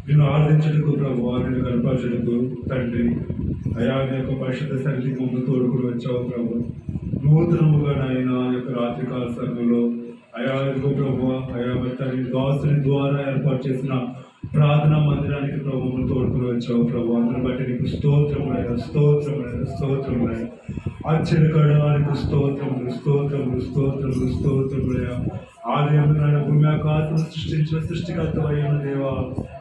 నిన్ను ఆరాధించుటకు ప్రభువా, నిన్ను కనపరచుటకు తండ్రి అయా నీ యొక్క పరిశుద్ధ సన్నిధికి ముందు తోడుకుని వచ్చావు ప్రభు. నూతనముగా నాయన యొక్క రాత్రికాల సమయంలో అయా ఇదిగో ప్రభువా, అయా తండ్రి దాసుని ద్వారా ఏర్పాటు చేసిన ప్రార్థనా మందిరానికి ప్రభువును తోడుకుని వచ్చావు ప్రభు. అందరిని బట్టి నీకు స్తోత్రములైన స్తోత్రములైన స్తోత్రములైన ఆశ్చర్యకరానికి స్తోత్రములు స్తోత్రములు స్తోత్రములు స్తోత్రములయ. ఆది అందున భూమి ఆకాశం సృష్టించిన సృష్టికర్తమైన దేవా,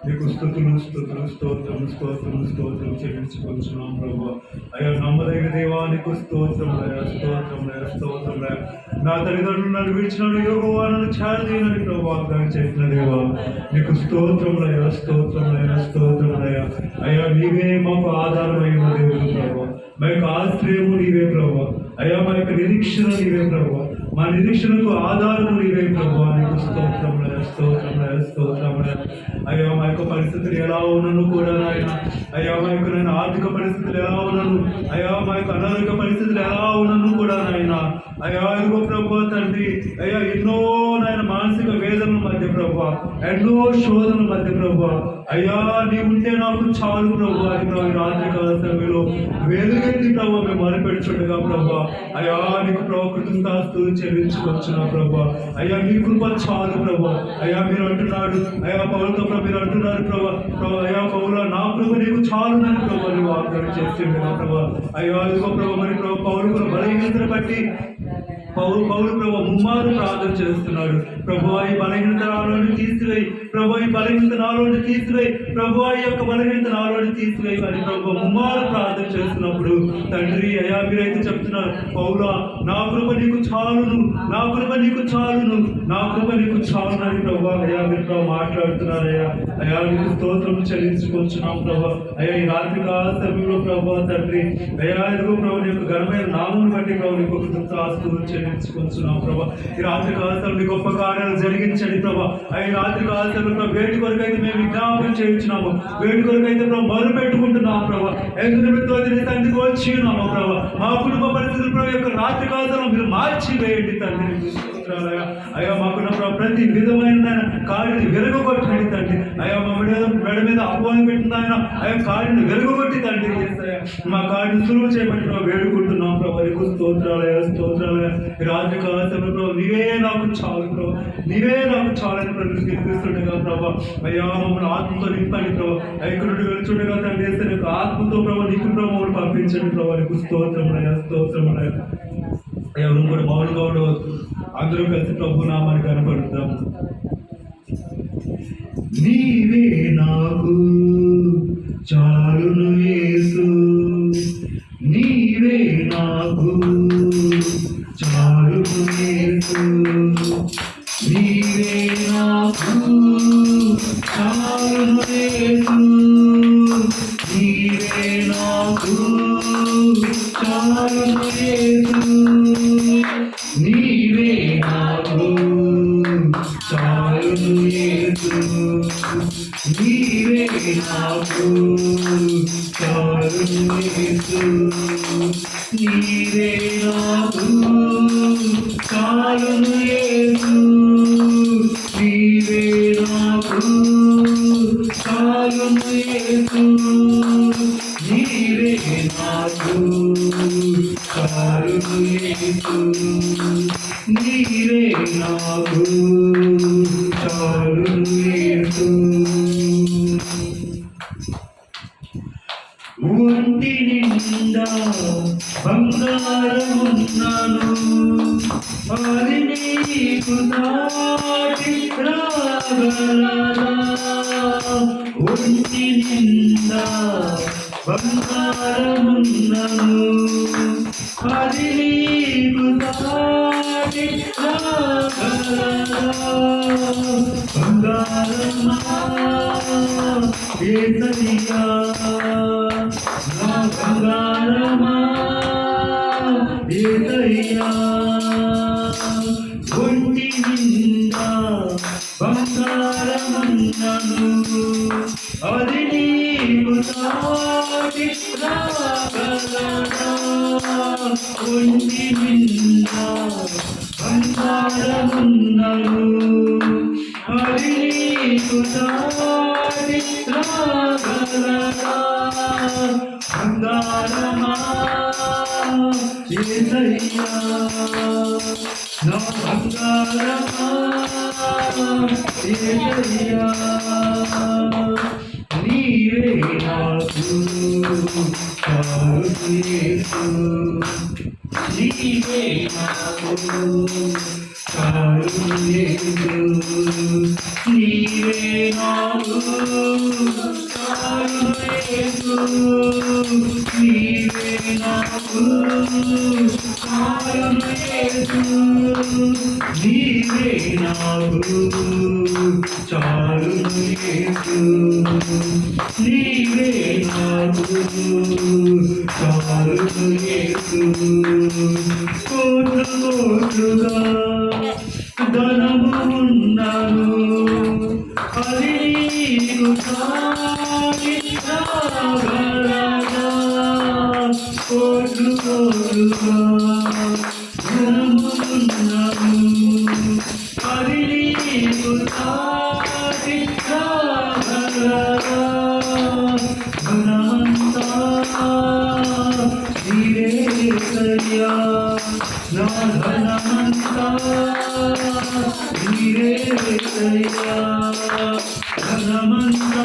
నీకు స్తుతులు స్తుతులు స్తోత్రములు స్తోత్రములు స్తోత్రము చెల్లించుకొంచున్నాం ప్రభు. అయ్యా నమ్మదగిన దేవా, నీకు స్తోత్రములయ స్తోత్రములయ స్తోత్రములయ. నా తల్లిదండ్రులు నన్ను విడిచిన యోగోవా నన్ను ఛాయదీనని ప్రభు వాగ్దానం చేసిన దేవా, నీకు స్తోత్రములయ స్తోత్రములయ స్తోత్రములయ. అయ్యా నీవే మాకు ఆధారమైన దేవుడు ప్రభు, మా యొక్క ఆశ్రయము నీవే ప్రభు. అయ్యా మా యొక్క నిరీక్షణ నీవే ప్రభు, మా నిరీక్షణకు ఆధారము నీవే ప్రభు. నీకు స్తోత్రములయ స్తోత్రములయ స్తోత్రములయ. అయ్యా మా యొక్క పరిస్థితులు ఎలా ఉన్నను కూడా నాయన, అయ్యా మా యొక్క నేను ఆర్థిక పరిస్థితులు ఎలా ఉన్నను, అయ్యా మా యొక్క అనారోగ్య పరిస్థితులు ఎలా ఉన్నను కూడా నాయన, అయ్యా ఇదిగో ప్రభు తండ్రి, అయ్యా ఎన్నో నాయన మానసిక వేదనల మధ్య ప్రభు, ఎన్నో శోధనల మధ్య ప్రభు, అయ్యా నీ ఉంటే నాకు చాలు ప్రభు అని ప్రభు రాత్రి కాల సమయంలో వెలుగెత్తి ప్రభు మేము మొరపెడుచుండగా ప్రభు, అయ్యా నీకు ప్రభు కృతజ్ఞతాస్తులు చెల్లించుకొచ్చున్నా ప్రభు. అయ్యా నీ కృప చాలు ప్రభు. అయ్యా మీరు అంటున్నాడు, అయ్యా పౌలతో మీరు అంటున్నారు ప్రభు, అయ్యా పౌల నా ప్రభు నీకు చాలునని ప్రభు అని వాగ్దానం చేస్తుండగా ప్రభు. అయ్యా ఇదిగో ప్రభు మరి ప్రభు పౌలు కూడా బలహీనతను బట్టి పౌలు ప్రభు ముమ్మారు ప్రార్థన చేస్తున్నాడు. ప్రభు ఈ బలహీనత నాలోని తీసివేయి ప్రభు, ఈ బలహీనత నాలోని తీసివేయి ప్రభు, ఈ యొక్క బలహీనత నాలోని తీసివేయి అని ప్రభు ముమ్మారు ప్రార్థన చేస్తున్నప్పుడు తండ్రి అయ్యా మీరైతే చెప్తున్నారు, పౌలా నా కృప నీకు చాలును, నా కృప నీకు చాలును, నా కృప నీకు చాలునని ప్రభు అయ్యా మీరు ప్రభు మాట్లాడుతున్నారయ్యా. అయ్యా నీకు స్తోత్రం చెల్లించుకొచ్చున్నాం ప్రభు. అయ్యా ఈ రాత్రి కాల సమయంలో ప్రభు తండ్రి అయ్యా ఇదిగో ప్రభు నీ యొక్క ఘనమైన నామం బట్టి ప్రభు నీకు కృతజ్ఞతాస్తులు చెల్లించుకొచ్చున్నాం ప్రభు. ఈ రాత్రి కాల సమయంలో గొప్ప కార్యాలు జరిగించండి ప్రభు. ఈ రాత్రి కాల సమయంలో వేటి కొరకు అయితే మేము విజ్ఞాపన చేయించున్నాము, వేటి కొరకు అయితే ప్రభు మొదలు పెట్టుకుంటున్నాం ప్రభు. ఎందుకు నిమిత్తం తండ్రికి వచ్చి ఉన్నాము ప్రభు. మా కుటుంబ పరిస్థితులు ప్రభు యొక్క రాత్రి కాలంలో మీరు మార్చి వేయండి తండ్రి. అయ్యా మాకున్న ప్రతి విధమైన కాడిని వెలుగొట్టండి తండ్రి. అయ్యా మా మెడ మీద అపవాదం పెట్టిన ఆయన అయ్యా కాడిని వెలుగొట్టి తండ్రి మా కాడిని సులువు చేయబట్టి వేడుకుంటున్నాం ప్రభు. నీకు స్తోత్రాలయ స్తోత్రాలయ. రాత్రి కాల సమయంలో నీవే నాకు చాలు ప్రభు, నీవే నాకు చాలని ప్రతిస్తుండగా ప్రభు. అయ్యా మమ్మల్ని ఆత్మతో నింపండి ప్రభు. ఇక్కడ నుండి వెళ్తుండగా తండ్రి నీకు ఆత్మతో ప్రభు నీకు ప్రభు పంపించండి ప్రభు. నీకు స్తోత్రములయ స్తోత్రములయ. ఎవరు కూడా మౌనంగా ఉండవద్దు, అందరూ కలిసి ప్రభు నామాన్ని కనపడుతాం. నీవే నాకు చాలును యేసు, నీవే నాకు చాలును యేసు, నీవే నాకు చాలును యేసు, నీవే నాకు చాలును యేసు, నీవే నాకు చాలును యేసు, నీవే నాకు చాలును యేసు, నీవే నాకు చాలును యేసు, నీవే నాకు చాలును యేసు, నీవే నాకు చాలును యేసు, నీవే నాకు చాలును యేసు. ఒంటి నిండా బంగారమున్నాను, అది నీకు దాటి రాగలదా. ఒంటి నిండా బంగారమున్నాను, అది నీకు దాటి రాగలదా. బంగారమా ఏసయ్యా నా బంగారమా ఏసయ్యా, ఒంటి నిండా బంగారమున్నాను, అది నీకు దాటి రాగలదా. ఒంటి నిండా బంగారమున్నాను, అది నీకు దాటి రాగలరా బంగారమా యేసయ్యా నా బంగారమా యేసయ్యా నీవే నాకు చాలు యేసు నీవే నాకు చాలు యేసు నీవే నాకు చాలు యేసు నీవే నాకు చాలు యేసు నీవే నాకు చాలు యేసు నీవే నాకు చాలు యేసు కోట్లుగా ధనము ఉన్నాను అది నీకు సాగిరాగలదా కోట్లుగా ధనము ఉన్నాను అది నీకు సాగిరాగలదా ధనమంతా నీవేసయ్యా నా ధనమంతా నీవేసయ్యా ధనమంతా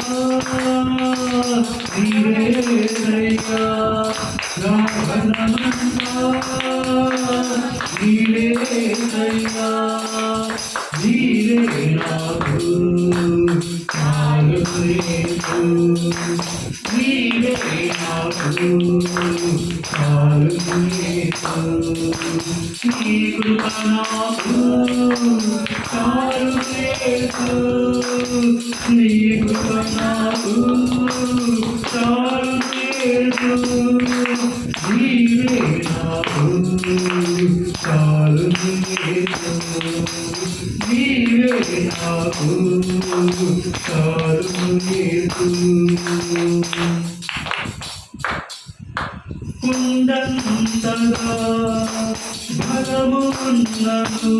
నీవేసయ్యా నా ధనమంతా నీవేసయ్యా నీవే నాకు చాలు యేసు నీవే నాకు చాలు యేసు నీ కృప నాకు చాలు యేసు నీ కృప నాకు చాలు యేసు నీవే నాకు చాలు యేసు నీవే నాకు చాలు యేసు ఉండంతగా బలమున్నను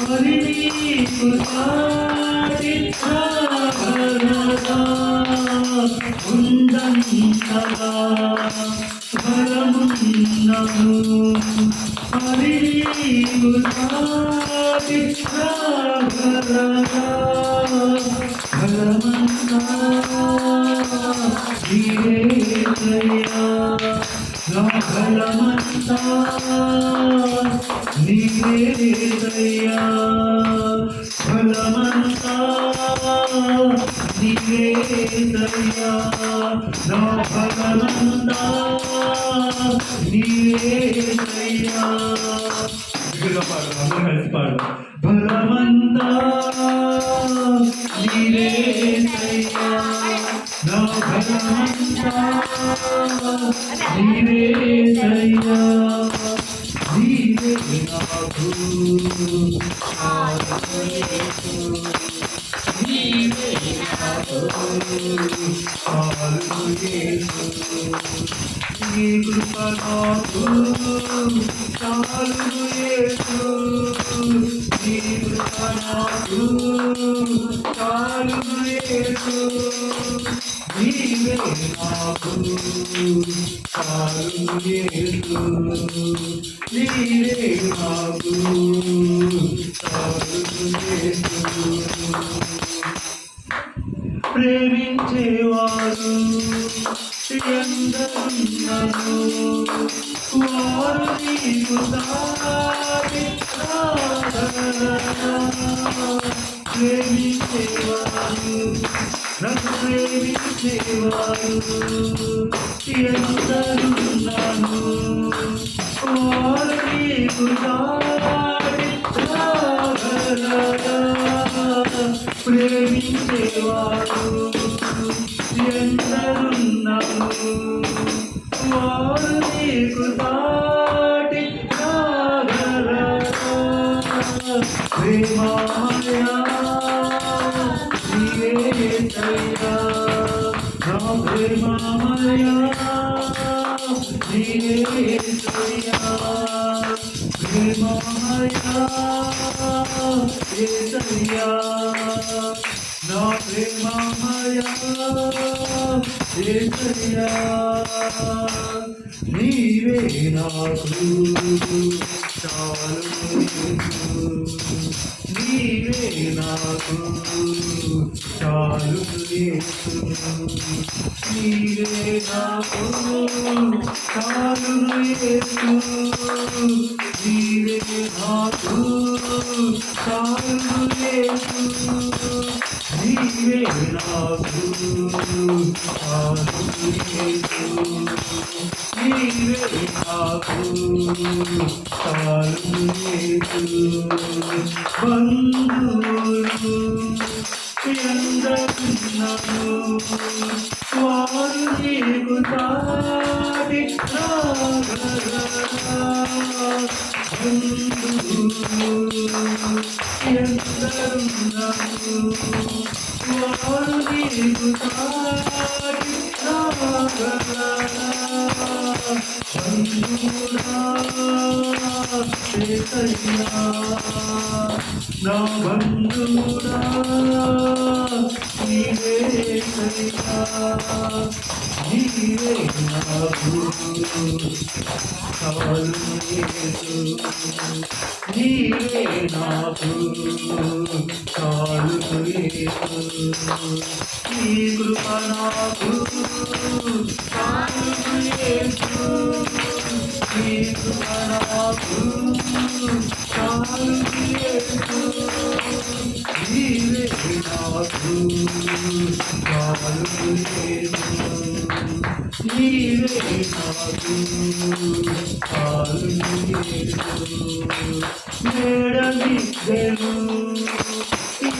అది నీకు సాగిరాగలదా ఉండంతగా బలమున్నను అది నీకు సాగిరాగలదా బలమంతా నీవేసయ్యా నా బలమంతా నీవేసయ్యా బలమంతా నీవేసయ్యా నా బలమంతా నీవేసయ్యా కలిసి పాడు బలమంతా నీవేసయ్యా నా బలమంతా నీవేసయ్యా నీవే నాకు చాలు యేసు నీవే నాకు చాలు యేసు నీ కృప నాకు చాలు యేసు నీ కృప నాకు చాలు యేసు నీవే నాకు చాలు యేసు నీవే నాకు చాలు యేసు ప్రేమించేవారు ఎందరున్నారు వారు నీకు సాగిరాగలరా ప్రేమించేవారు నన్ను ప్రేమించేవారు ఎందరున్నారు వారు నీకు సాగిరాగలరా ప్రేమించేవారు ఎందరున్నారు వారు నీకు సాటి రాగలరా ప్రేమమయా నీవేసయ్యా నా ప్రేమమయా నీవేసయ్యా ప్రేమమయా యేసయ్యా నా ప్రేమమయా యేసయ్యా నీవే నాకు చాలు నీవే నాకు చాలు యేసు నీవే నాకు చాలు యేసు నీవే నాకు చాలు యేసు నీవే నాకు చాలు యేసు నీవే నాకు చాలు యేసు బంధువులు ఎందరున్నను వారు నీకు సాటి రాగలరా బంధువులు ఎందరున్నను వారు నీకు సాటి రాగలరా బంధువులా యేసయ్యా నా బంధువుడా నీవే యేసయ్యా నీవే నాకు చాలు యేసు నీవే నాకు చాలు యేసు నీ కృప నాకు చాలు యేసు నీ కృప నాకు చాలు యేసు నీవే నాకు చాలు యేసు నీవే నాకు చాలు యేసు మేడమిద్దెలు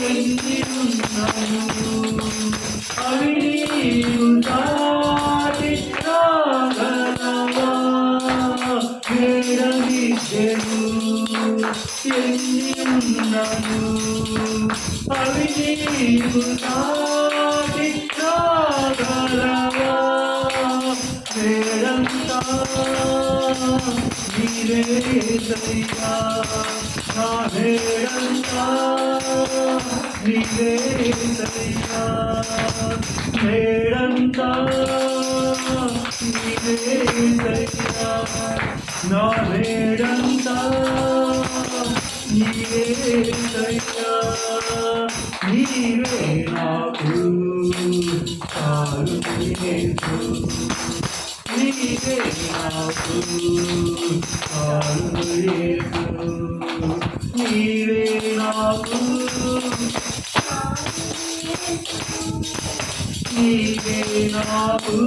ఎన్ని ఉన్నాను అవి నీవు దాటి రాగలవా మేడమిద్దెలు ఎన్ని ఉన్నాను అవి నీవు దాటి రాగలవా మేడంతా నీవే యేసయ్యా నా మేడంతా నీవే యేసయ్యా మేడంతా నీవే యేసయ్యా నా మేడంతా నీవే యేసయ్యా నీవే నాకు చాలు యేసు నీవే నాకు చాలు యేసు నీవే నాకు నీవే నాకు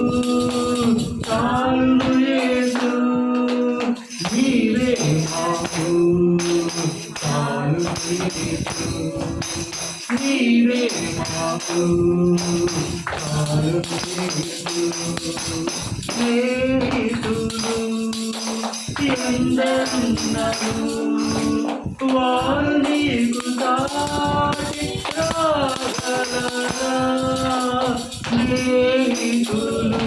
చాలు యేసు నీవే నాకు చాలు యేసు నీవే నాకు చాలు యేసు స్నేహితులు ఎందరున్నను వారు నీకు సాటి రాగలరా స్నేహితులు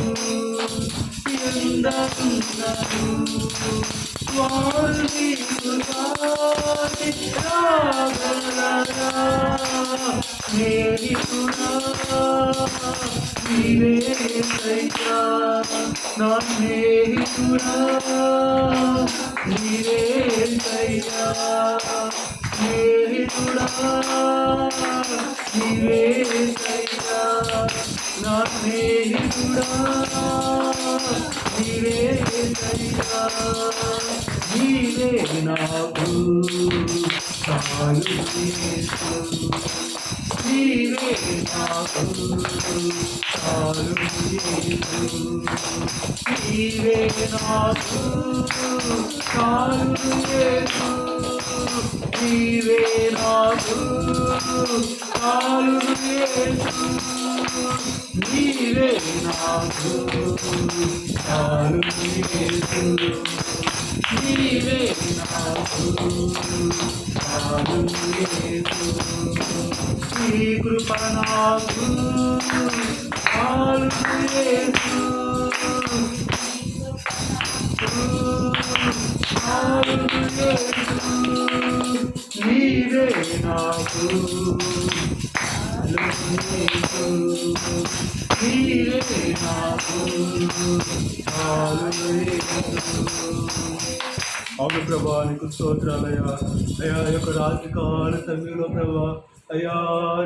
ఎందరున్నను వారు నీకు సాటి రాగలరా స్నేహితుడా నీవే యేసయ్యా నా స్నేహితుడా నీవే యేసయ్యా స్నేహితుడా నీవే యేసయ్యా నా స్నేహితుడా నీవే యేసయ్యా నీవే నాకు చాలు యేసు నీవే నాకు చాలు యేసు నీవే నాకు చాలు యేసు నీవే నాకు చాలు యేసు నీవే నాకు చాలు యేసు నీవే నాకు చాలు యేసు నీ కృప నాకు చాలు యేసు చాలు యేసు నీవే నాకు చాలు నీవే నాకు చాలు యేసు. అవును ప్రభా, నీకు స్తోత్రాలయ్యా. అయ్యా యొక్క రాత్రి కాల సమయంలో ప్రభా, అయ్యా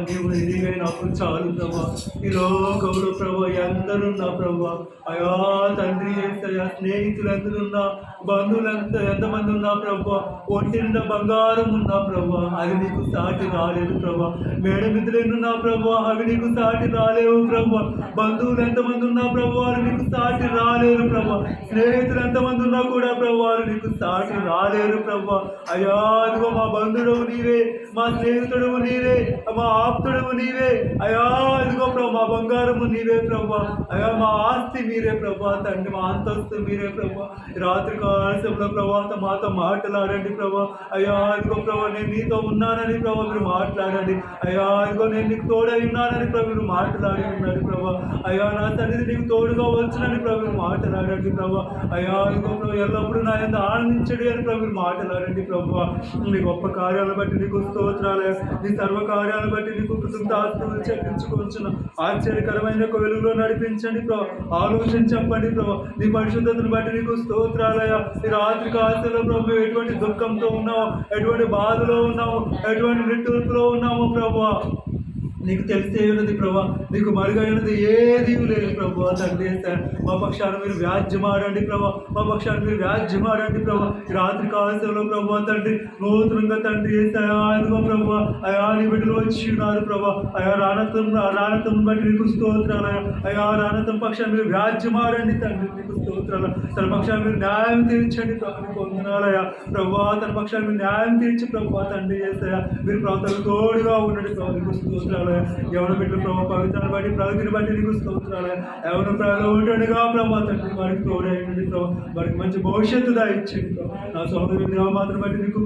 నీవే నాకు చాలు ప్రభా. ఈ లోకంలో ప్రభా ఎందరున్నా ప్రభా, అయ్యా తండ్రి యేసయ్యా, స్నేహితులు ఎందరున్నా, బంధువులు ఎంతమంది ఉన్నా ప్రభా, ఒంటి నిండా బంగారం ఉన్నా ప్రభా, అది నీకు సాటి రాలేదు ప్రభా. మేడమిద్దులు ఎన్నున్నా ప్రభా, అవి నీకు సాటి రాలేవు ప్రభా. బంధువులు ఎంతమంది ఉన్నా ప్రభా, వారు నీకు సాటి రాలేరు ప్రభా. స్నేహితులు ఎంతమంది ఉన్నా కూడా ప్రభా, వారు నీకు సాటి రాలేరు ప్రభా. అయ్యా అదిగో మా బంధువుడు నీవే, మా స్నేహితుడు నీవే, మా ఆప్తుడు నీవే. అయ్యా ఇదిగో ప్రభా, మా బంగారము నీవే ప్రభా. అయ్యా మా ఆస్తి మీరే ప్రభా తండ్రి, మా అంతస్తు మీరే ప్రభా. రాత్రి కాలశంలో ప్రభా మాతో మాట్లాడండి ప్రభా. అయ్యా ఇదిగో ప్రభా, నేను నీతో ఉన్నానని ప్రభా మీరు మాట్లాడండి. అయ్యా ఇదిగో నేను నీకు తోడై ఉన్నానని ప్రభు మీరు మాట్లాడి ఉన్నాడు ప్రభా. అయ్యా నా తండ్రి నీకు తోడుగా వచ్చునని ప్రభు మీరు మాట్లాడండి ప్రభా. అయ్యా ఇదిగో ప్రభు ఎల్లప్పుడూ నా ఎంత ఆనందించడి అని ప్రభు మీరు మాట్లాడండి ప్రభా. నీ గొప్ప కార్యాలను బట్టి నీకు స్తోత్రాలు, నీ సర్వ కార్యాలను బట్టి నీకు కృతజ్ఞతాస్తుతులు చెల్లించుకొంచున్న ఆశ్చర్యకరమైన ఒక వెలుగులో నడిపించండి ప్రభా. ఆలోచన చెప్పండి ప్రభా. నీ పరిశుద్ధతను బట్టి నీకు స్తోత్రాలయ. ఈ రాత్రి కాలంలో ప్రభు ఎటువంటి దుఃఖంతో ఉన్నావు, ఎటువంటి బాధలో ఉన్నావు, ఎటువంటి నిట్టూర్పులో ఉన్నాము ప్రభా, నీకు తెలిసే ఉన్నది ప్రభా. నీకు మరుగైనది ఏది లేదు ప్రభా తండ్రి. మా పక్షాన్ని మీరు వ్యాజ్యమాడండి ప్రభా, మా పక్షాన్ని మీరు వ్యాజ్యమాడండి ప్రభా. రాత్రి కాలశంలో ప్రభా తండ్రి నూతనంగా తండ్రి అదిగో ప్రభా, అయా నీ బిడ్డలు వచ్చి ఉన్నారు ప్రభా. అయా రానతం బట్టి నీకు స్తోత్రాలయ. అయా రానతం పక్షాన్ని మీరు వ్యాజ్యమాడండి తండ్రి, నీకు స్తోత్రాలు. తన పక్షాన్ని మీరు న్యాయం తీర్చండి ప్రభు, నీకు వందనాలయ ప్రభా. తన పక్షాన్ని మీరు న్యాయం తీర్చి ప్రభా తండ్రి చేస్తాయా. మీరు ప్రాంతాలు తోడుగా ఉండండి ప్రభు, నీకు స్తోత్రాలు. ఎవరి బిడ్డలు ప్రభావ పవిత్రాన్ని బట్టి ప్రగతిని బట్టి నీకు స్తోత్రాలు. ఎవరు ప్రజలు ఉండడుగా ప్రభావ తండ్రి వారికి తోడైండి ప్రభావ, వారికి మంచి భవిష్యత్తు దాయించండి ప్రభావ. నా సోదరు దేవమాతను బట్టి నీకు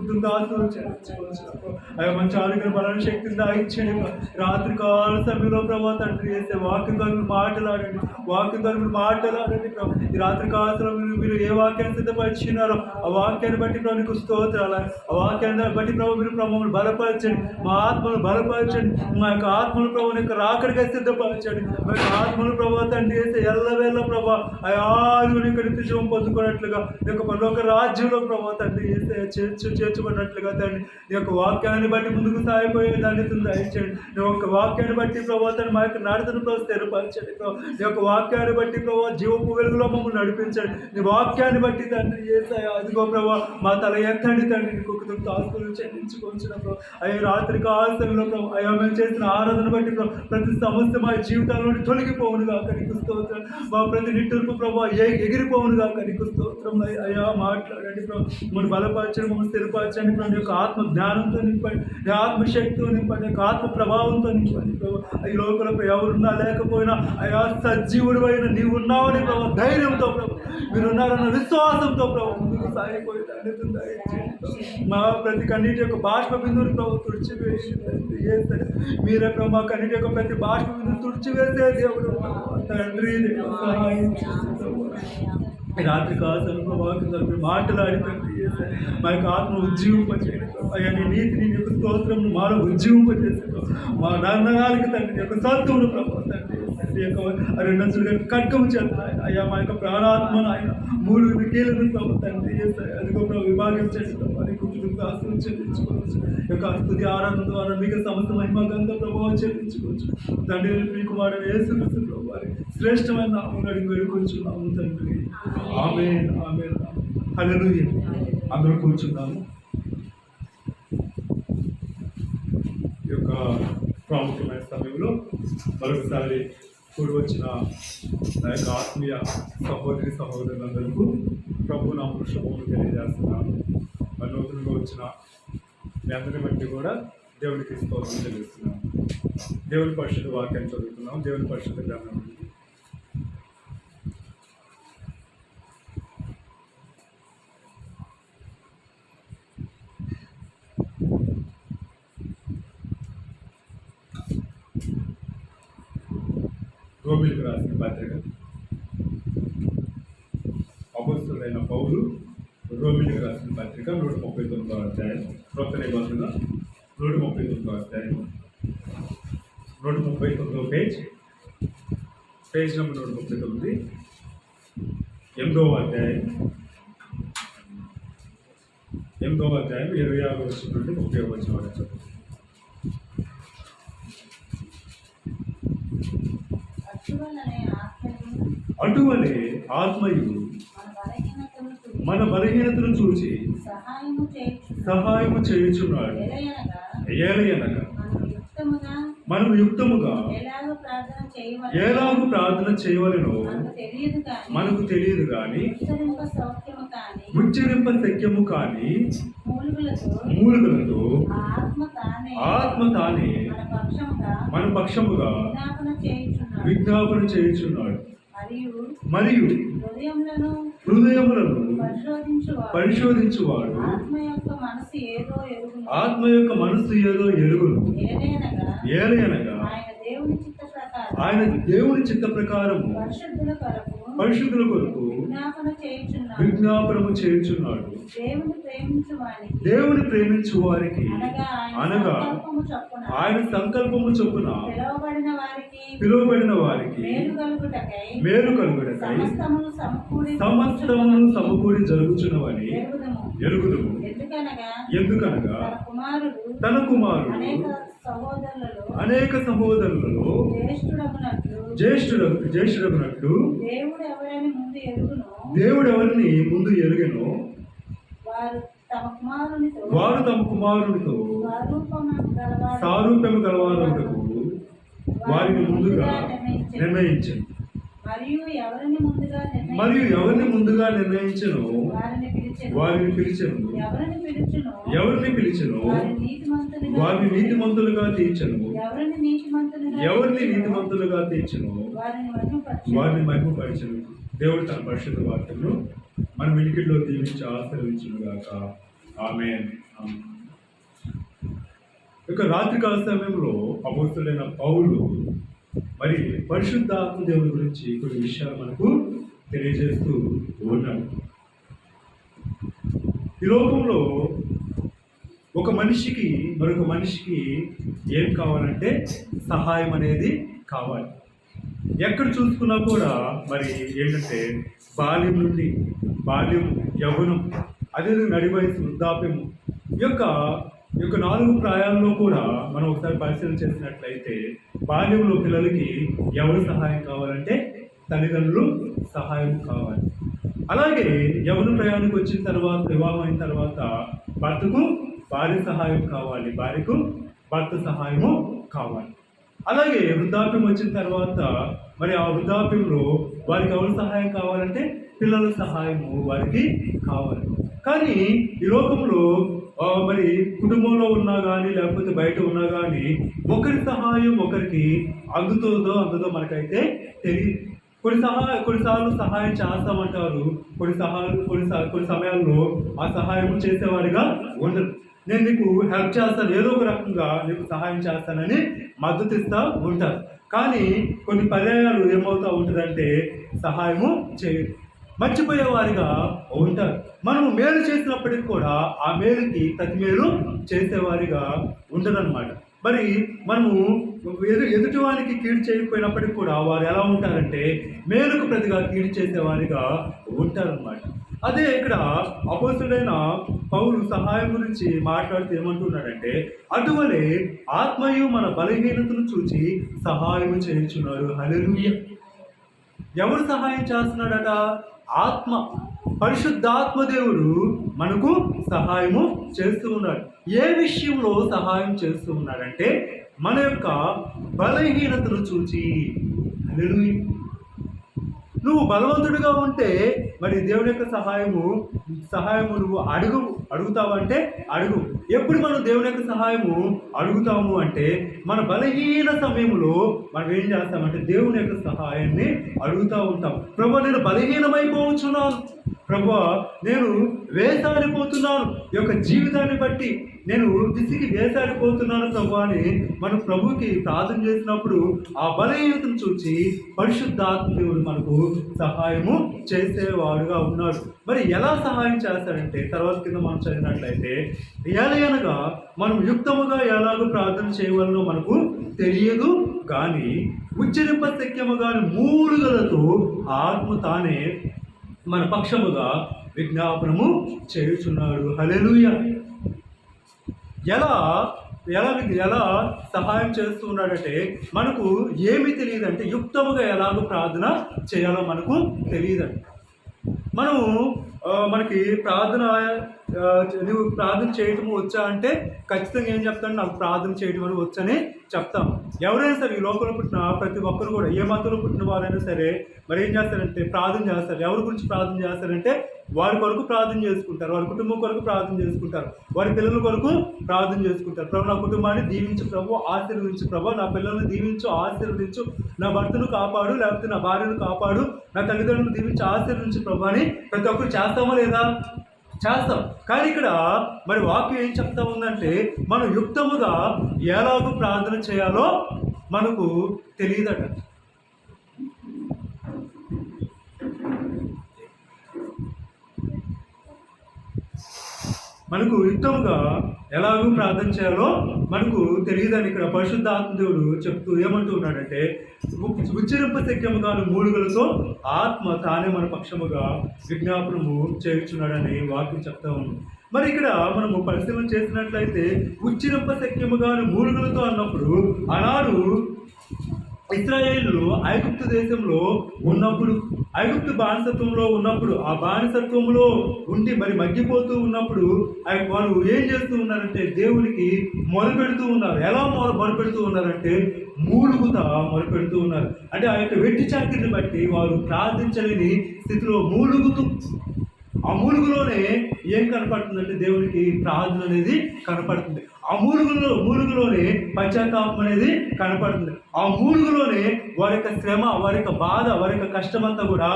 అయ్యా మంచి ఆరోగ్య బలాన్ని శక్తిని దాయించండి. రాత్రి కాల సమయంలో ప్రభావ తండ్రి చేస్తే వాక్యం ద్వారా మీరు మాట్లాడండి, వాక్యం ద్వారా మీరు మాట్లాడండి ప్రభావ. ఈ రాత్రి కాలంలో మీరు ఏ వాక్యాన్ని సిద్ధపరిచినారో ఆ వాక్యాన్ని బట్టి ప్రభు నీకు స్తోత్రాలు. ఆ వాక్యాన్ని బట్టి ప్రభు మీరు ప్రభావం బలపరచండి, మా ఆత్మను బలపరచండి, మా యొక్క ఆత్మను ప్రభు యొక్క రాకడిగా సిద్ధపరచండి. మా యొక్క ఆత్మను ప్రభావ తండ్రి చేస్తే ఎల్లవేళ ప్రభా అయాలు ఇక్కడ నిత్యం పొందుకున్నట్లుగా నీ యొక్క పరలోక రాజ్యంలో ప్రభావ తండ్రి చేస్తే చేర్చుకున్నట్లుగా తండ్రి నీ యొక్క వాక్యాన్ని బట్టి ముందుకు సాగిపోయే దాన్ని దయచేయండి. నీ యొక్క వాక్యాన్ని బట్టి ప్రభావ తండ్రి మా యొక్క నడతను ప్రభావ స్థిరపరచండి ప్రభావ. నీ యొక్క వాక్యాన్ని బట్టి ప్రభావ జీవపు వెలుగులో మమ్మల్ని నడిపించండి. నీ వాక్యాన్ని బట్టి తండ్రి చేస్తే అదిగో ప్రభావ మా తల ఎత్తండి తండ్రి, నీకు ఆస్తులు చెల్లించుకొంచిన ప్రభావ. అయ్యా రాత్రి కాలంలో ప్రభావ అయ్యా మేము చేసిన ఆరాధన బట్టి ప్రతి సమస్య మా జీవితాల నుండి తొలగిపోవునుగా నీకు స్తోత్రం. మా ప్రతి నిట్టూర్పు ప్రభావ ఎగిరిపోవునుగా నీకు స్తోత్రం. అయ్యా మాట్లాడండి ప్రభావ, మమ్మల్ని బలపరచండి, మమ్మల్ని స్థిరపరచండి ప్రభావ. నీ యొక్క ఆత్మ జ్ఞానంతో నింపండి, నీ ఆత్మశక్తితో నింపండి, నీ యొక్క ఆత్మ ప్రభావంతో నింపండి ప్రభావ. ఈ లోపల ఎవరున్నా లేకపోయినా అయ్యా సజీవుడు అయిన నీవు ఉన్నావని ప్రభావ ధైర్యంతో ప్రభావ, మీరున్నారన్న విశ్వాసంతో ప్రభావ ముందుకు సాగిపోయి మా ప్రతి కన్నీటి యొక్క బాష్ప బిందువుని ప్రభావ తుడిచివేసి మీరే ప్రభావ మా కన్నీటి యొక్క ప్రతి బాష్ప బిందువు తుడిచివేసే దేవుడు తండ్రి. రాత్రి కాలంలో వాక్యం మాట్లాడి తండ్రి మా యొక్క ఆత్మ ఉజ్జీవింపచేయండి. అయ్యా నీ నీతిని నీ యొక్క స్తోత్రం మాలో ఉజ్జీవింపచేసి మా నగరాలకి తండ్రి యొక్క సత్తువును ప్రభావ తండ్రి యొక్క రెండంచులుగా ఖడ్గము చేస్తాయి. అయ్యా మా యొక్క ప్రాణాత్మను ఆయన 3 కీలను ప్రభావ తండ్రి చేస్తాయి. అదిగో ప్రభావ విభాగించండి ప్రభావ. నీకు ఆస్తులు చెల్లించుకోవచ్చు, యొక్క స్తుతి ఆరాధన ద్వారా మీకు సమస్త మహిమగంధ ప్రభావం చెల్లించుకోవచ్చు తండ్రి. మీకు వాడు యేసుక్రీస్తు ప్రభావ శ్రేష్టమైన నామమున అడిగి వేడుకొంచున్నాము తండ్రి. ఆమేన్ ఆమేన్ హల్లెలూయా. అందరూ కూర్చున్నాము. ఈ యొక్క ప్రాముఖ్యమైన సమయంలో మరొకసారి కూడి వచ్చిన నా యొక్క ఆత్మీయ సహోదరి సహోదరులందరికీ ప్రభు నా పురుషభూములు తెలియజేస్తున్నాను. మరి నూతనంగా వచ్చిన మీ అందరిని బట్టి కూడా దేవునికి స్తోత్రం చెల్లిస్తున్నాను. దేవుని పరిశుద్ధ వాక్యాన్ని చదువుతున్నాం. దేవుని పరిశుద్ధ గ్రంథం నుండి రోమిలకు రాసిన పత్రిక అపొస్తలుడైన పౌలు రోమిలకు రాసిన పత్రిక 139వ అధ్యాయం, క్రొత్త నిబంధన 139వ అధ్యాయం 139 పేజ్ నెంబర్ 139, 8వ అధ్యాయం 26వ వచనం నుండి 30వ వచనం వరకు చదువు. అటువలే ఆత్మయు మన బలహీనతను చూచి సహాయము చేయుచున్నాడు. ఏలయనగా మనము యుక్తముగా ఎలాగూ ప్రార్థన చేయవలెనో మనకు తెలియదు కానీ ఉచ్చరింప శక్యము కానీ మూలుగులతో ఆత్మ తానే మన పక్షముగా విజ్ఞాపన చేయుచున్నాడు. మరియు హృదయములను పరిశోధించువాడు ఆత్మ యొక్క మనసు ఏదో ఎరుగును. ఏలయనగా ఆయన దేవుని చిత్త ప్రకారము పరిశుద్ధుల కొరకు విజ్ఞాపనము చేయుచున్నాడు. దేవుని ప్రేమించు వారికి అనగా ఆయన సంకల్పము చొప్పున పిలువబడిన వారికి మేలు కలుగుటకై సమస్తమును సమకూడి జరుగుచున్నవని ఎరుగుదుము. ఎందుకనగా తన కుమారుడు అనేక సహోదరులలో జ్యేష్ఠుడగునట్లు దేవుడు ఎవరిని ముందు ఎరుగెనో వారు తమ కుమారునితో సారూప్యము గలవారుటకు వారిని ముందుగా నిర్ణయించారు. మరియు ఎవరిని ముందుగా నిర్ణయించను వారిని పిలిచెను. ఎవరిని పిలిచెను వారిని నీతిమంతులుగా తీర్చను. ఎవరిని నీతిమంతులుగా తీర్చను వారిని మహిమపరచను. దేవుడు తన పరిశుద్ధ వాక్యమును మన వినికిడిలో దీవించి ఆశీర్వదించును గాక. ఆమేన్. ఇక రాత్రికాల సమయంలో అపోస్తలుడైన పౌలు మరి పరిశుద్ధాత్మ దేవుని గురించి కొన్ని విషయాలు మనకు తెలియజేస్తూ ఉన్నాడు. ఈ లోకంలో ఒక మనిషికి మరొక మనిషికి ఏం కావాలంటే సహాయం అనేది కావాలి. ఎక్కడ చూసుకున్నా కూడా మరి ఏంటంటే బాల్యం, యవ్వనం, అదేవిధంగా నడి వయసు, వృద్ధాప్యము ఈ యొక్క 4 ప్రాయాల్లో కూడా మనం ఒకసారి పరిశీలన చేసినట్లయితే బాల్యంలో పిల్లలకి ఎవరు సహాయం కావాలంటే తల్లిదండ్రులు సహాయం కావాలి. అలాగే యవ్వన ప్రయాణానికి వచ్చిన తర్వాత, వివాహం అయిన తర్వాత భర్తకు భార్య సహాయం కావాలి, భార్యకు భర్త సహాయము కావాలి. అలాగే వృద్ధాప్యం వచ్చిన తర్వాత మరి ఆ వృద్ధాప్యంలో వారికి ఎవరు సహాయం కావాలంటే పిల్లల సహాయము వారికి కావాలి. కానీ ఈ లోకంలో మరి కుటుంబంలో ఉన్నా కానీ లేకపోతే బయట ఉన్నా కానీ ఒకరి సహాయం ఒకరికి అందుతుందో మనకైతే తెలియదు. కొన్నిసార్లు సహాయం చేస్తామంటారు, కొన్ని సమయాల్లో ఆ సహాయం చేసేవారిగా ఉండరు. నేను నీకు హెల్ప్ చేస్తాను, ఏదో ఒక రకంగా నీకు సహాయం చేస్తానని మద్దతు ఇస్తూ ఉంటారు. కానీ కొన్ని పర్యాయాలు ఏమవుతూ ఉంటుందంటే సహాయము చేయరు, మర్చిపోయేవారిగా ఉంటారు. మనము మేలు చేసినప్పటికీ కూడా ఆ మేలుకి ప్రతి మేలు చేసేవారిగా ఉంటారనమాట. మరి మనము ఎదుటివారికి కీడు చేయకపోయినప్పటికీ కూడా వారు ఎలా ఉంటారంటే మేలుకు ప్రతిగా కీడు చేసేవారిగా ఉంటారనమాట. అదే ఇక్కడ అపోస్తలుడైన పౌలు సహాయం గురించి మాట్లాడుతూ ఏమంటున్నాడంటే అటువలే ఆత్మయు మన బలహీనతను చూచి సహాయం చేయించున్నాడు. హల్లెలూయా. ఎవరు సహాయం చేస్తున్నాడట? ఆత్మ, పరిశుద్ధాత్మ దేవుడు మనకు సహాయము చేస్తూ ఉన్నాడు. ఏ విషయంలో సహాయం చేస్తూ ఉన్నాడంటే మన యొక్క బలహీనతను చూచి. హల్లెలూయా. నువ్వు బలవంతుడిగా ఉంటే మరి దేవుని యొక్క సహాయము నువ్వు అడుగుతావంటే అడుగు. ఎప్పుడు మనం దేవుని యొక్క సహాయము అడుగుతాము అంటే మన బలహీన సమయంలో మనం ఏం చేస్తామంటే దేవుని యొక్క సహాయాన్ని అడుగుతూ ఉంటాం. ప్రభువా, నేను బలహీనమైపోతున్నాను, ప్రభువా నేను వేసారిపోతున్నాను, ఈ యొక్క జీవితాన్ని బట్టి నేను విసిగి వేసారిపోతున్నాను ప్రభువా అని మనం ప్రభువుకి ప్రార్థన చేసినప్పుడు ఆ బలహీనతను చూసి పరిశుద్ధాత్మ దేవుడు మనకు సహాయము చేసేవాడుగా ఉన్నాడు. మరి ఎలా సహాయం సహాయం చేస్తాడంటే తర్వాత కింద మనం చదివినట్లయితే, ఎలయనగా మనం యుక్తముగా ఎలాగో ప్రార్థన చేయవలనో మనకు తెలియదు కానీ ఉచ్చరింప శక్యముగాని మూలుగలతో ఆత్మ తానే మన పక్షముగా విజ్ఞాపనము చేయుచున్నాడు. హల్లెలూయా. ఎలా ఎలా ఎలా సహాయం చేస్తూ ఉన్నాడంటే, మనకు ఏమీ తెలియదంటే యుక్తముగా ఎలాగో ప్రార్థన చేయాలో మనకు తెలియదండి. మనము మనకి ప్రార్థన నువ్వు ప్రార్థన చేయటం వచ్చా అంటే ఖచ్చితంగా ఏం చెప్తాను, నాకు ప్రార్థన చేయడం అని వచ్చని చెప్తాం. ఎవరైనా సరే ఈ లోకంలో పుట్టిన ప్రతి ఒక్కరు కూడా, ఏ మతంలో పుట్టిన వారైనా సరే మరి ఏం చేస్తారంటే ప్రార్థన చేస్తారు. ఎవరి గురించి ప్రార్థన చేస్తారంటే వారి కొరకు ప్రార్థన చేసుకుంటారు, వారి కుటుంబం కొరకు ప్రార్థన చేసుకుంటారు, వారి పిల్లల కొరకు ప్రార్థన చేసుకుంటారు. ప్రభు, నా కుటుంబాన్ని దీవించు ప్రభు, ఆశీర్వదించు ప్రభు, నా పిల్లల్ని దీవించు, ఆశీర్వదించు, నా భర్తను కాపాడు, లేకపోతే నా భార్యను కాపాడు, నా తల్లిదండ్రులను దీవించి ఆశీర్వదించు ప్రభు అని ప్రతి ఒక్కరు చేస్తామా లేదా? చేస్తాం. కానీ ఇక్కడ మరి వాక్యం ఏం చెప్తా ఉందంటే, మనం యుక్తముగా ఎలాగో ప్రార్థన చేయాలో మనకు తెలియదట. మనకు యుక్తముగా ఎలాగూ ప్రార్థన చేయాలో మనకు తెలియదని ఇక్కడ పరిశుద్ధాత్మ దేవుడు చెప్తూ ఏమంటూ ఉన్నాడంటే, ఉచ్చరింప శక్యముగాను మూలుగులతో ఆత్మ తానే మన పక్షముగా విజ్ఞాపనము చేయుచున్నాడని వాక్యం చెప్తా ఉంది. మరి ఇక్కడ మనము పరిశీలన చేసినట్లయితే ఉచ్చరింప శక్యముగాను మూలుగులతో అన్నప్పుడు ఆనాడు ఇశ్రాయేలు ఐగుప్తు దేశంలో ఉన్నప్పుడు, ఐగుప్తు బానిసత్వంలో ఉన్నప్పుడు, ఆ బానిసత్వంలో ఉండి మరి మగ్గిపోతూ ఉన్నప్పుడు వారు ఏం చేస్తూ ఉన్నారంటే దేవునికి మొరపెడుతూ ఉన్నారు. ఎలా మొరపెడుతూ ఉన్నారంటే మూలుగుతా మొరపెడుతూ ఉన్నారు. అంటే ఆ యొక్క వెట్టి చాకిరిని బట్టి వారు ప్రార్థించలేని స్థితిలో మూలుగుతూ, ఆ మూలుగులోనే ఏం కనపడుతుందంటే దేవునికి ప్రార్థన అనేది కనపడుతుంది. ఆ మూలుగులోనే పశ్చాత్తాపం అనేది కనపడుతుంది. ఆ మూలుగులోనే వారి యొక్క శ్రమ, వారి యొక్క బాధ, వారి యొక్క కష్టమంతా కూడా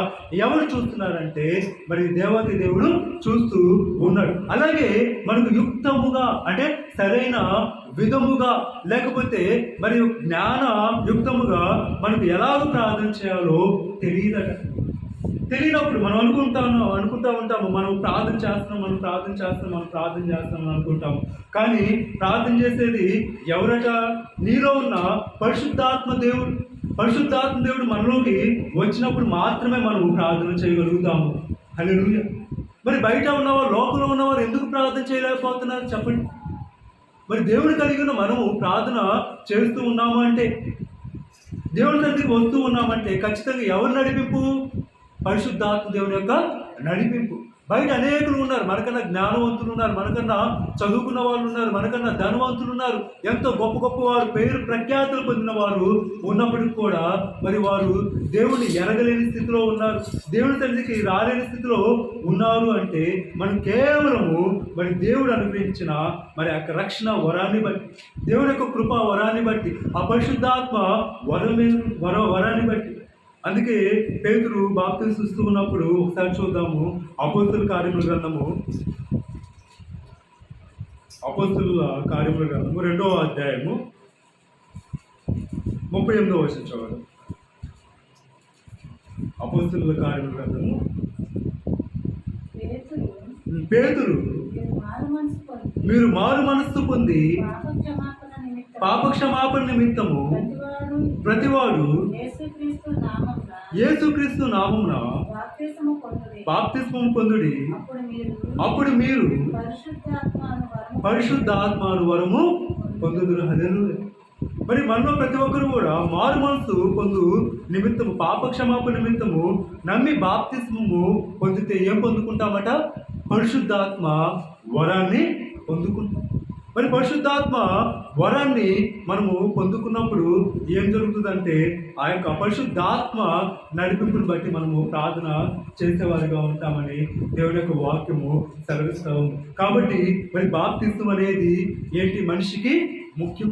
ఎవరు చూస్తున్నారంటే మరి దేవాతి దేవుడు చూస్తూ ఉన్నాడు. అలాగే మనకు యుక్తముగా అంటే సరైన విధముగా, లేకపోతే మరి జ్ఞాన యుక్తముగా మనకు ఎలాగ ప్రార్థన చేయాలో తెలియనప్పుడు మనం అనుకుంటూ ఉంటాము మనం ప్రార్థన చేస్తున్నాం అనుకుంటాము. కానీ ప్రార్థన చేసేది ఎవరట? నీలో ఉన్న పరిశుద్ధాత్మ దేవుడు మనలోకి వచ్చినప్పుడు మాత్రమే మనం ప్రార్థన చేయగలుగుతాము. హల్లెలూయా. మరి బయట ఉన్నవారు, లోకంలో ఉన్నవారు ఎందుకు ప్రార్థన చేయలేకపోతున్నారు చెప్పండి? మరి దేవుడు కలిగిన మనము ప్రార్థన చేస్తూ ఉన్నాము అంటే, దేవుడి దగ్గరికి వస్తూ ఉన్నామంటే ఖచ్చితంగా ఎవరు నడిపింపు? పరిశుద్ధాత్మ దేవుని యొక్క నడిపింపు. బయట అనేకులు ఉన్నారు, మనకన్నా జ్ఞానవంతులు ఉన్నారు, మనకన్నా చదువుకున్న వాళ్ళు ఉన్నారు, మనకన్నా ధనవంతులు ఉన్నారు, ఎంతో గొప్ప గొప్ప వారు, పేరు ప్రఖ్యాతులు పొందిన వారు ఉన్నప్పటికీ కూడా మరి వారు దేవుడిని ఎరగలేని స్థితిలో ఉన్నారు, దేవుడి తండ్రికి రాలేని స్థితిలో ఉన్నారు. అంటే మనం కేవలము మరి దేవుడు అనుగ్రహించిన మరి ఆ రక్షణ వరాన్ని బట్టి, దేవుడి యొక్క కృపా వరాన్ని బట్టి, ఆ పరిశుద్ధాత్మ వరాన్ని బట్టి. అందుకే పేతురు బాప్తిసం ఇస్తూ ఉన్నప్పుడు ఒకసారి చూద్దాము, అపోస్తుల కార్యముల గ్రంథము 2వ అధ్యాయము 38వ వచనం చదవండి. అపోస్తుల కార్యముల గ్రంథము. పేతురు మీరు మారు మనస్సు పొంది పాపక్షమాపణ నిమిత్తము ప్రతివాడు యేసుక్రీస్తు నామమున బాప్తిస్మము పొందుడి, అప్పుడు మీరు పరిశుద్ధాత్మను వరము పొందుదురు. హల్లెలూయా. మరి మనలో ప్రతి ఒక్కరు కూడా మారు మనసు పొందు నిమిత్తము, పాపక్షమాపణ నిమిత్తము నమ్మి బాప్తిస్మము పొందితే ఏం పొందుకుంటామట? పరిశుద్ధాత్మ వరాన్ని పొందుకుంటాం. మరి పరిశుద్ధాత్మ వరాన్ని మనము పొందుకున్నప్పుడు ఏం జరుగుతుందంటే ఆ యొక్క పరిశుద్ధాత్మ నడిపింపుని బట్టి మనము ప్రార్థన చేసేవారిగా ఉంటామని దేవుని యొక్క వాక్యము సెలవిస్తూ ఉంది. కాబట్టి మరి బాప్తిసం అనేది ఏంటి? మనిషికి ముఖ్యం.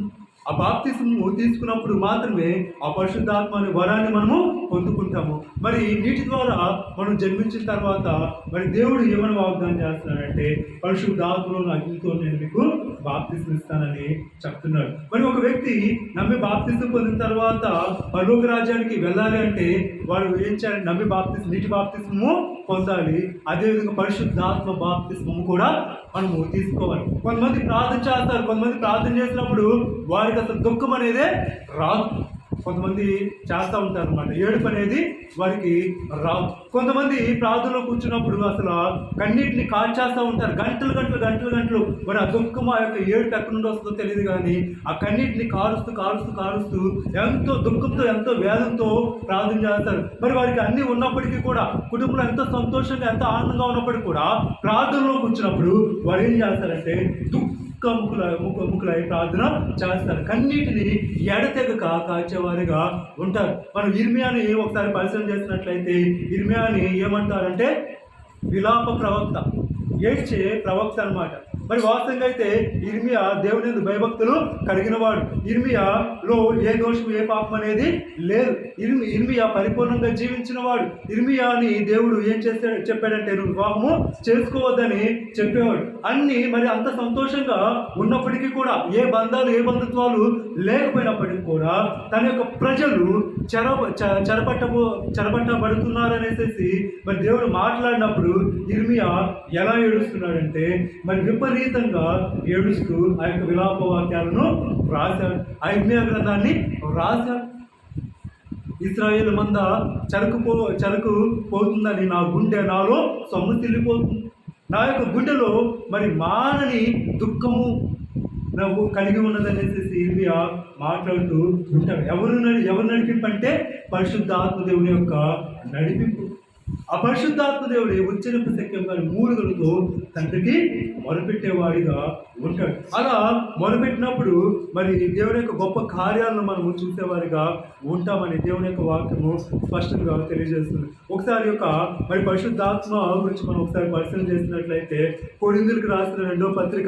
ఆ బాప్తిసము తీసుకున్నప్పుడు మాత్రమే ఆ పరిశుద్ధాత్మ అనే వరాన్ని మనము పొందుకుంటాము. మరి నీటి ద్వారా మనం జన్మించిన తర్వాత మరి దేవుడు ఏమైనా వాగ్దానం చేస్తున్నాడంటే, పరిశుద్ధాత్మలో అగ్నితో నేను మీకు బాప్తిస్మం ఇస్తానని చెప్తున్నాడు. మరి ఒక వ్యక్తి నమ్మి బాప్తిస్మం పొందిన తర్వాత పరలోక రాజ్యానికి వెళ్ళాలి అంటే వాడు ఏం చేయాలి? నమ్మి నీటి బాప్తిస్మము పొందాలి. అదేవిధంగా పరిశుద్ధాత్మ బాప్తిస్మము కూడా మనము తీసుకోవాలి. కొంతమంది ప్రార్థన చేస్తారు, కొంతమంది ప్రార్థన చేసినప్పుడు వారికి అసలు దుఃఖం అనేదే రాదు. కొంతమంది చేస్తూ ఉంటారు అన్నమాట, ఏడుపు అనేది వారికి రాదు. కొంతమంది ప్రార్థనలో కూర్చున్నప్పుడు అసలు కన్నీటిని కాల్చేస్తూ ఉంటారు, గంటలు గంటలు గంటలు గంటలు. మరి ఆ దుఃఖం, ఆ యొక్క ఏడుపు ఎక్కడి నుండి వస్తుందో తెలియదు, కానీ ఆ కన్నీటిని కారుస్తూ కారుస్తూ కారుస్తూ ఎంతో దుఃఖంతో ఎంతో వేదంతో ప్రార్థన చేస్తారు. మరి వారికి అన్నీ ఉన్నప్పటికీ కూడా, కుటుంబంలో ఎంతో సంతోషంగా ఎంతో ఆనందంగా ఉన్నప్పటికీ కూడా ప్రార్థనలో కూర్చున్నప్పుడు వారు ఏం చేస్తారంటే ముక్కులై ప్రార్థన చేస్తారు, కన్నీటిని ఎడతెగక కాచేవారిగా ఉంటారు. మనం ఇర్మియాని ఒకసారి పరిశీలన చేసినట్లయితే ఇర్మియాని ఏమంటారంటే విలాప ప్రవక్త, ఏడ్చే ప్రవక్త అన్నమాట. మరి వాస్తవంగా అయితే ఇర్మియా దేవుని యందు భయభక్తులు కలిగిన వాడు. ఇర్మియాలో ఏ దోషం ఏ పాపం అనేది లేదు. ఇర్మియా పరిపూర్ణంగా జీవించిన వాడు. ఇర్మియాని దేవుడు ఏం చెప్పాడంటే నువ్వు వివాహము చేసుకోవద్దని చెప్పేవాడు. అన్ని మరి అంత సంతోషంగా ఉన్నప్పటికీ కూడా, ఏ బంధాలు ఏ బంధుత్వాలు లేకపోయినప్పటికీ కూడా తన యొక్క ప్రజలు చెరపట్టబడుతున్నారనేసి మరి దేవుడు మాట్లాడినప్పుడు ఇర్మియా ఎలా ఏడుస్తున్నాడంటే మరి విపరీతంగా ఏడుస్తూ ఆ యొక్క విలాప వాక్యాలను రాశాడు. ఆ ఇర్మియా గ్రంథాన్ని రాశాడు. ఇశ్రాయేలు మంద చెరకు పోతుందని నా గుండె నాలో సొమ్మసిల్లిపోతుంది. నా యొక్క గుండెలో మరి మానని దుఃఖము నాకు కలిగి ఉన్నదనేసి ఇర్మియా మాట్లాడుతూ ఉంటాడు. ఎవరు నడిపింపంటే పరిశుద్ధాత్మ దేవుని యొక్క నడిపింపు. ఆ పరిశుద్ధాత్మ దేవుడు ఉచ్చరింపు శక్యం కానీ మూలుగులతో తండ్రికి మొరపెట్టేవాడిగా ఉంటాడు. అలా మొరపెట్టినప్పుడు మరి దేవుని యొక్క గొప్ప కార్యాలను మనము చూసేవారిగా ఉంటామని దేవుని యొక్క వాక్యము స్పష్టంగా తెలియజేస్తుంది. ఒకసారి యొక్క మరి పరిశుద్ధాత్మ గురించి మనం ఒకసారి పరిశీలన చేసినట్లయితే కొరింథీయులకు రాసిన రెండో పత్రిక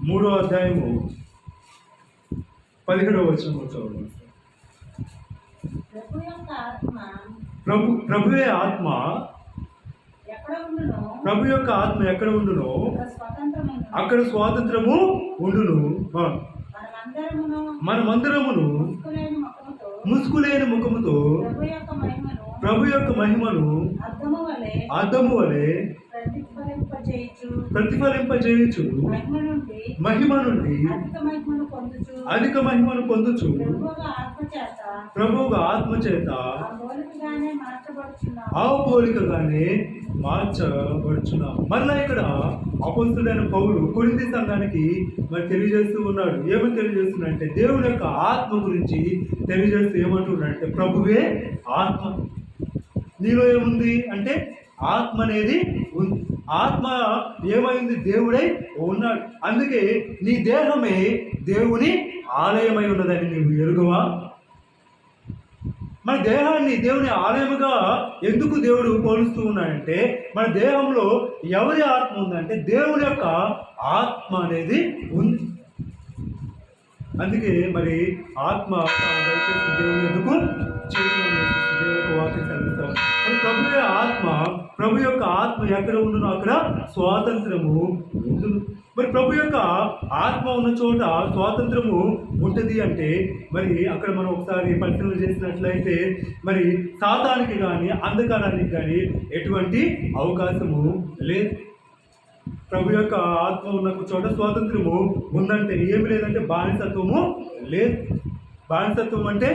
3వ అధ్యాయము 17వ వచనం చదువు. ప్రభువే ఆత్మ, ప్రభు యొక్క ఆత్మ ఎక్కడ ఉండునో అక్కడ స్వాతంత్రము ఉండును. మనమందరమును ముసుకులేని ముఖముతో ప్రభు యొక్క మహిమను అద్దము వలె ప్రతిఫలింపజేయుచు మహిమ నుండి అధిక మహిమను పొందుచు ప్రభువుగా ఆత్మ చేత ఆ పోలికగానే మార్చబడుచున్నాం. మళ్ళా ఇక్కడ అపోస్తలుడైన పౌలు కొరింథీ సంఘానికి మరి తెలియజేస్తూ ఉన్నాడు. ఏమని తెలియజేస్తున్నాడంటే దేవుని యొక్క ఆత్మ గురించి తెలియజేస్తూ ఏమంటున్నాడంటే ప్రభువే ఆత్మ. నీలో ఏముంది అంటే ఆత్మ అనేది ఉంది. ఆత్మ ఏమైంది? దేవుడై ఉన్నాడు. అందుకే నీ దేహమే దేవుని ఆలయమై ఉన్నదని నీవు ఎరుగవా? మన దేహాన్ని దేవుని ఆలయముగా ఎందుకు దేవుడు పోలుస్తూ ఉన్నాడంటే మన దేహంలో ఎవరి ఆత్మ ఉందంటే దేవుని యొక్క ఆత్మ అనేది ఉంది. అందుకే మరి ఆత్మ దయచేసి దేవుని ఎందుకు వాక్యం చదివిస్తాం. మరి ప్రభు యొక్క ఆత్మ ఎక్కడ ఉండునో అక్కడ స్వాతంత్రము ఉండును. మరి ప్రభు యొక్క ఆత్మ ఉన్న చోట స్వాతంత్రము ఉంటుంది అంటే మరి అక్కడ మనం ఒకసారి పరిశీలన చేసినట్లయితే మరి సాతానికి కానీ అంధకారానికి కానీ ఎటువంటి అవకాశము లేదు. ప్రభు యొక్క ఆత్మ ఉన్న చోట స్వాతంత్రము ఉందంటే ఏమి లేదంటే బానిసత్వము లేదు. బానిసత్వం అంటే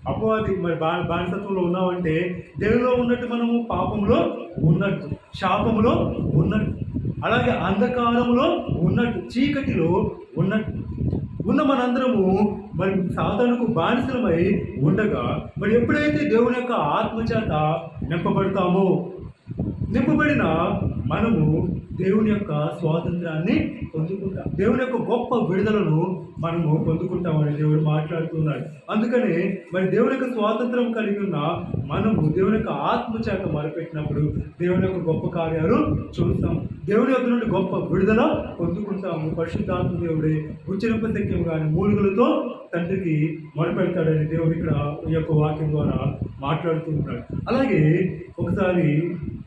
అపవాది మరి బానిసత్వంలో ఉన్నామంటే దేవులో ఉన్నట్టు మనము పాపంలో ఉన్నట్టు, శాపములో ఉన్నట్టు, అలాగే అంధకారంలో ఉన్నట్టు, చీకటిలో ఉన్నట్టు ఉన్న మనందరము మరి సాతానుకు బానిసలమై ఉండగా మరి ఎప్పుడైతే దేవుని యొక్క ఆత్మచేత నింపబడతామో, నింపబడిన మనము దేవుని యొక్క స్వాతంత్రాన్ని పొందుకుంటాం. దేవుని యొక్క గొప్ప విడుదలను మనము పొందుకుంటామని దేవుడు మాట్లాడుతున్నాడు. అందుకనే మరి దేవుని యొక్క స్వాతంత్రం కలిగి ఉన్న మనము దేవుని యొక్క ఆత్మ చేత మొరపెట్టినప్పుడు దేవుని యొక్క గొప్ప కార్యాలు చూస్తాం. దేవుని యొక్క నుండి గొప్ప విడుదల పొందుకుంటాము. పరిశుద్ధాత్మ దేవుడే ఉచ్చరింప శక్యం కానీ మూలుగులతో తండ్రికి మొరపెడతాడని దేవుడు ఇక్కడ ఈ యొక్క వాక్యం ద్వారా మాట్లాడుతూ ఉన్నాడు. అలాగే ఒకసారి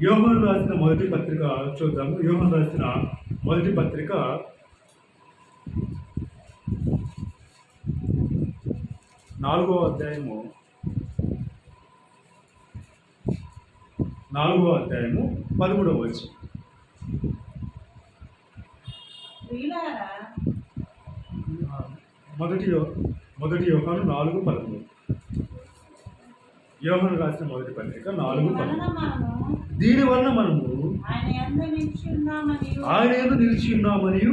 యోహాను రాసిన మొదటి పత్రిక చూద్దాము. యోహాను రాసిన మొదటి పత్రిక 4వ అధ్యాయము 13వ వచనం. మొదటి యోహాను 4:13. యోహాను రాసిన మొదటి పత్రిక 4:13. దీని వలన మనము ఆయన యందు నిలిచి ఉన్నామనియు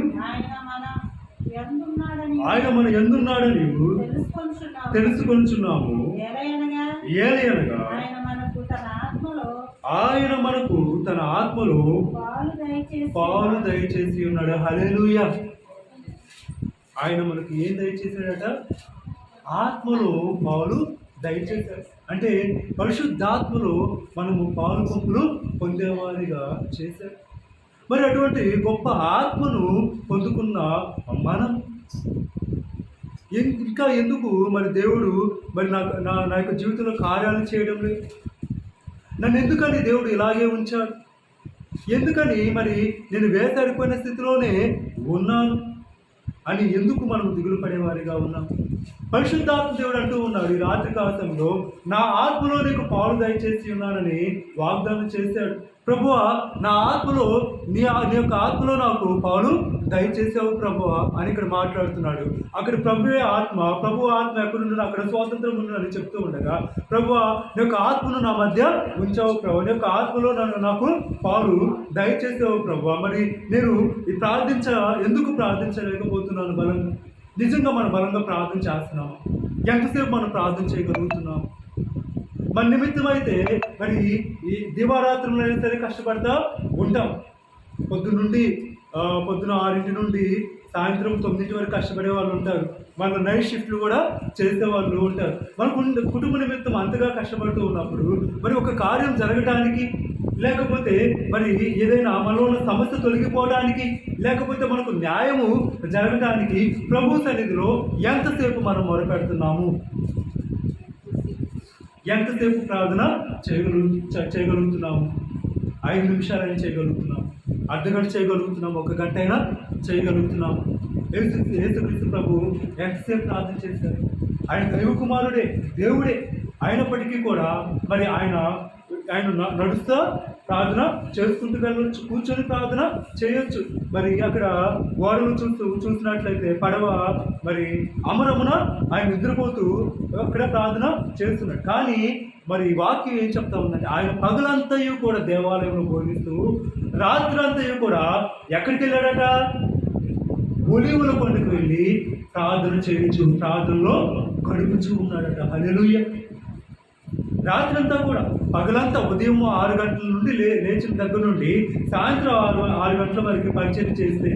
ఆయన మన యందున్నాడని తెలుసుకొనుచున్నాము. ఏలయనగా ఆయన మనకు తన ఆత్మలో పాలు దయచేసి ఉన్నాడు. హల్లెలూయా. ఆయన మనకు ఏం దయచేశాడట? ఆత్మలో పాలు దయచేశాడు. అంటే పరిశుద్ధాత్మలో మనము పాలు పంపులు పొందేవారిగా చేశాడు. మరి అటువంటి గొప్ప ఆత్మను పొందుకున్న మనం ఇంకా ఎందుకు మరి దేవుడు మరి నా యొక్క జీవితంలో కార్యాలు చేయడం లేదు? నన్ను ఎందుకని దేవుడు ఇలాగే ఉంచాడు? ఎందుకని మరి నేను వేటాడిపోయిన స్థితిలోనే ఉన్నాను అని ఎందుకు మనం దిగులు పడేవారిగా ఉన్నాం? పరిశుద్ధాత్మ దేవుడు అంటూ ఉన్నాడు, ఈ రాత్రి కాలంలో నా ఆత్మలో నీకు పాలు దయచేసి ఉన్నానని వాగ్దానం చేశాడు. ప్రభువా, నా ఆత్మలో నీ యొక్క ఆత్మలో నాకు పాలు దయచేసావు ప్రభువా అని ఇక్కడ మాట్లాడుతున్నాడు. అక్కడ ప్రభువే ఆత్మ, ప్రభు ఆత్మ ఎక్కడుండదు అక్కడ స్వాతంత్రం ఉందని చెప్తూ ఉండగా, ప్రభువా నీ యొక్క ఆత్మను నా మధ్య ఉంచావు ప్రభు, నీ యొక్క ఆత్మలో నాకు పాలు దయచేసావు ప్రభువా. మరి నేను ఎందుకు ప్రార్థించలేకపోతున్నాను? బలంగా నిజంగా మనం బలంగా ప్రార్థన చేస్తున్నాము. ఎంతసేపు మనం ప్రార్థన చేయగలుగుతున్నాం? మన నిమిత్తం అయితే మరి ఈ దివారాత్రులు అయినా సరే కష్టపడతా ఉంటాం. పొద్దున 6 నుండి సాయంత్రం 9 వరకు కష్టపడే వాళ్ళు ఉంటారు. వాళ్ళ నైట్ షిఫ్ట్లు కూడా చేసే వాళ్ళు ఉంటారు. మన కుటుంబ నిమిత్తం అంతగా కష్టపడుతూ ఉన్నప్పుడు మరి ఒక కార్యం జరగటానికి, లేకపోతే మరి ఏదైనా మనలో ఉన్న సమస్య తొలగిపోవడానికి, లేకపోతే మనకు న్యాయము జరగటానికి ప్రభు సన్నిధిలో ఎంతసేపు మనం మొరపెడుతున్నాము? ఎంతసేపు ప్రార్థన చేయగలుగుతున్నాము? 5 నిమిషాలైనా చేయగలుగుతున్నాము, అర్ధగంట చేయగలుగుతున్నాము, 1 గంట అయినా చేయగలుగుతున్నాము. యేసుక్రీస్తు ప్రభు ఎంతసేపు ప్రార్థన చేశారు? ఆయన దైవ కుమారుడే, దేవుడే అయినప్పటికీ కూడా మరి ఆయన నడుస్తా ప్రార్థన చేసుకుంటూ వెళ్ళవచ్చు, కూర్చొని ప్రార్థన చేయొచ్చు. మరి అక్కడ గోడలు చూసినట్లయితే పడవ మరి అమరమున ఆయన నిద్రపోతూ అక్కడ ప్రార్థన చేస్తున్నాడు. కానీ మరి వాక్యం ఏం చెప్తా ఉందంటే, ఆయన పగలంతయు కూడా దేవాలయంలో బోధిస్తూ రాత్రంతయు కూడా ఎక్కడికి వెళ్ళాడట? ఒలీవల కొండకు వెళ్ళి ప్రార్థన చేయించు, ప్రార్థనలో గడుపుచూ ఉన్నాడట. హల్లెలూయా. రాత్రంతా కూడా, పగలంతా ఉదయం 6 గంటల నుండి లేచిన దగ్గర నుండి సాయంత్రం 6 గంటల వరకు పరిచయం చేస్తే,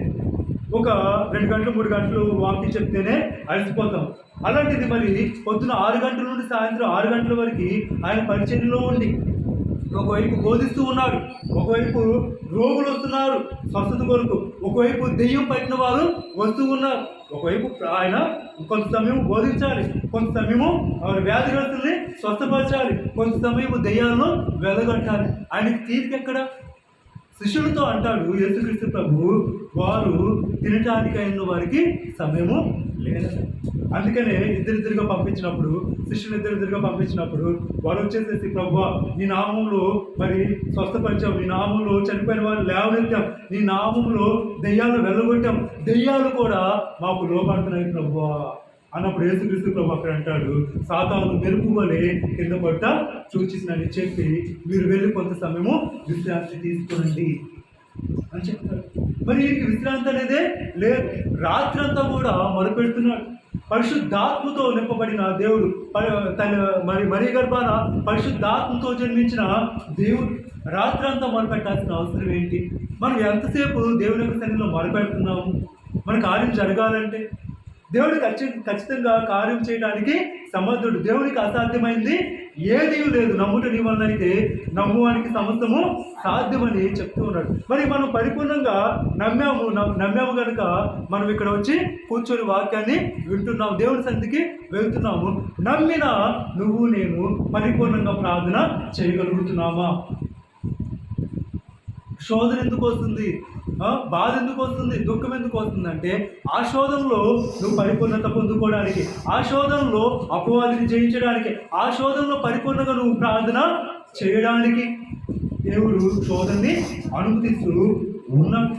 ఒక 2 గంటలు 3 గంటలు వాక్యం చెప్తేనే అలసిపోతాం. అలాంటిది మరి పొద్దున 6 గంటల నుండి సాయంత్రం 6 గంటల వరకు ఆయన పరిచర్యలో ఉండి ఒకవైపు బోధిస్తూ ఉన్నాడు, ఒకవైపు రోగులు వస్తున్నారు స్వస్థత కొరకు, ఒకవైపు దెయ్యం పట్టిన వారు వస్తూ ఉన్నారు, ఒకవైపు ఆయన కొంత సమయం బోధించాలి, కొంత సమయము వ్యాధిగ్రస్తుల్ని స్వస్థపరచాలి, కొంత సమయము దెయ్యాలను వెలగొట్టాలి. ఆయనకి తీరికెక్కడ? శిష్యులతో అంటాడు యేసుక్రీస్తు ప్రభు, వారు తినటానికి అయిన వారికి సమయము లేదట. అందుకనే ఇద్దరిద్దరుగా పంపించినప్పుడు, శిష్యులు ఇద్దరిద్దరుగా పంపించినప్పుడు వారు వచ్చేసేసి, ప్రభువా నీ నామంలో మరి స్వస్థపరిచాం, నీ నామంలో చనిపోయిన వారు లేవనెత్తాం, నీ నామంలో దెయ్యాలను వెళ్ళగొట్టాం, దెయ్యాలు కూడా మాకు లోపడుతున్నాయి ప్రభువా అన్నప్పుడు యేసుక్రీస్తు ప్రభు అక్కడ అంటాడు, సాతాను మెరుపు వలె కింద పడ్డ సూచించినని చెప్పి మీరు వెళ్ళి కొంత సమయము విశ్రాంతి తీసుకోండి అని చెప్తాడు. మరి వీరికి విశ్రాంతి అనేదే లేదు. రాత్రంతా కూడా మొరపెడుతున్నాడు. పరిశుద్ధాత్మతో నింపబడిన దేవుడు, మరి గర్భాన పరిశుద్ధాత్మతో జన్మించిన దేవుడు, రాత్రంతా మొరపెట్టాల్సిన అవసరం ఏంటి? మనం ఎంతసేపు దేవుని యొక్క సన్నిధిలో మొరపెడుతున్నాము? మన కార్యం జరగాలంటే దేవుడు ఖచ్చితంగా కార్యం చేయడానికి సమర్థుడు. దేవునికి అసాధ్యమైంది ఏదీ లేదు. నమ్ముట నీ వలన అయితే నమ్మువానికి సమస్తము సాధ్యమని చెప్తూ ఉన్నాడు. మరి మనం పరిపూర్ణంగా నమ్మాము కనుక మనం ఇక్కడ వచ్చి కూర్చొని వాక్యాన్ని వింటున్నాము, దేవుని సన్నిధికి వెళ్తున్నాము. నమ్మిన నువ్వు నేను పరిపూర్ణంగా ప్రార్థన చేయగలుగుతున్నామా? శోధన ఎందుకు వస్తుంది? బాధ ఎందుకు వస్తుంది? దుఃఖం ఎందుకు వస్తుంది అంటే ఆ శోధనలో నువ్వు పరిపూర్ణత పొందుకోవడానికి, ఆ శోధనలో అపవాదిని జయించడానికి, ఆ శోధనలో పరిపూర్ణంగా నువ్వు ప్రార్థన చేయడానికి దేవుడు శోధనని అనుమతిస్తూ ఉన్నాడు.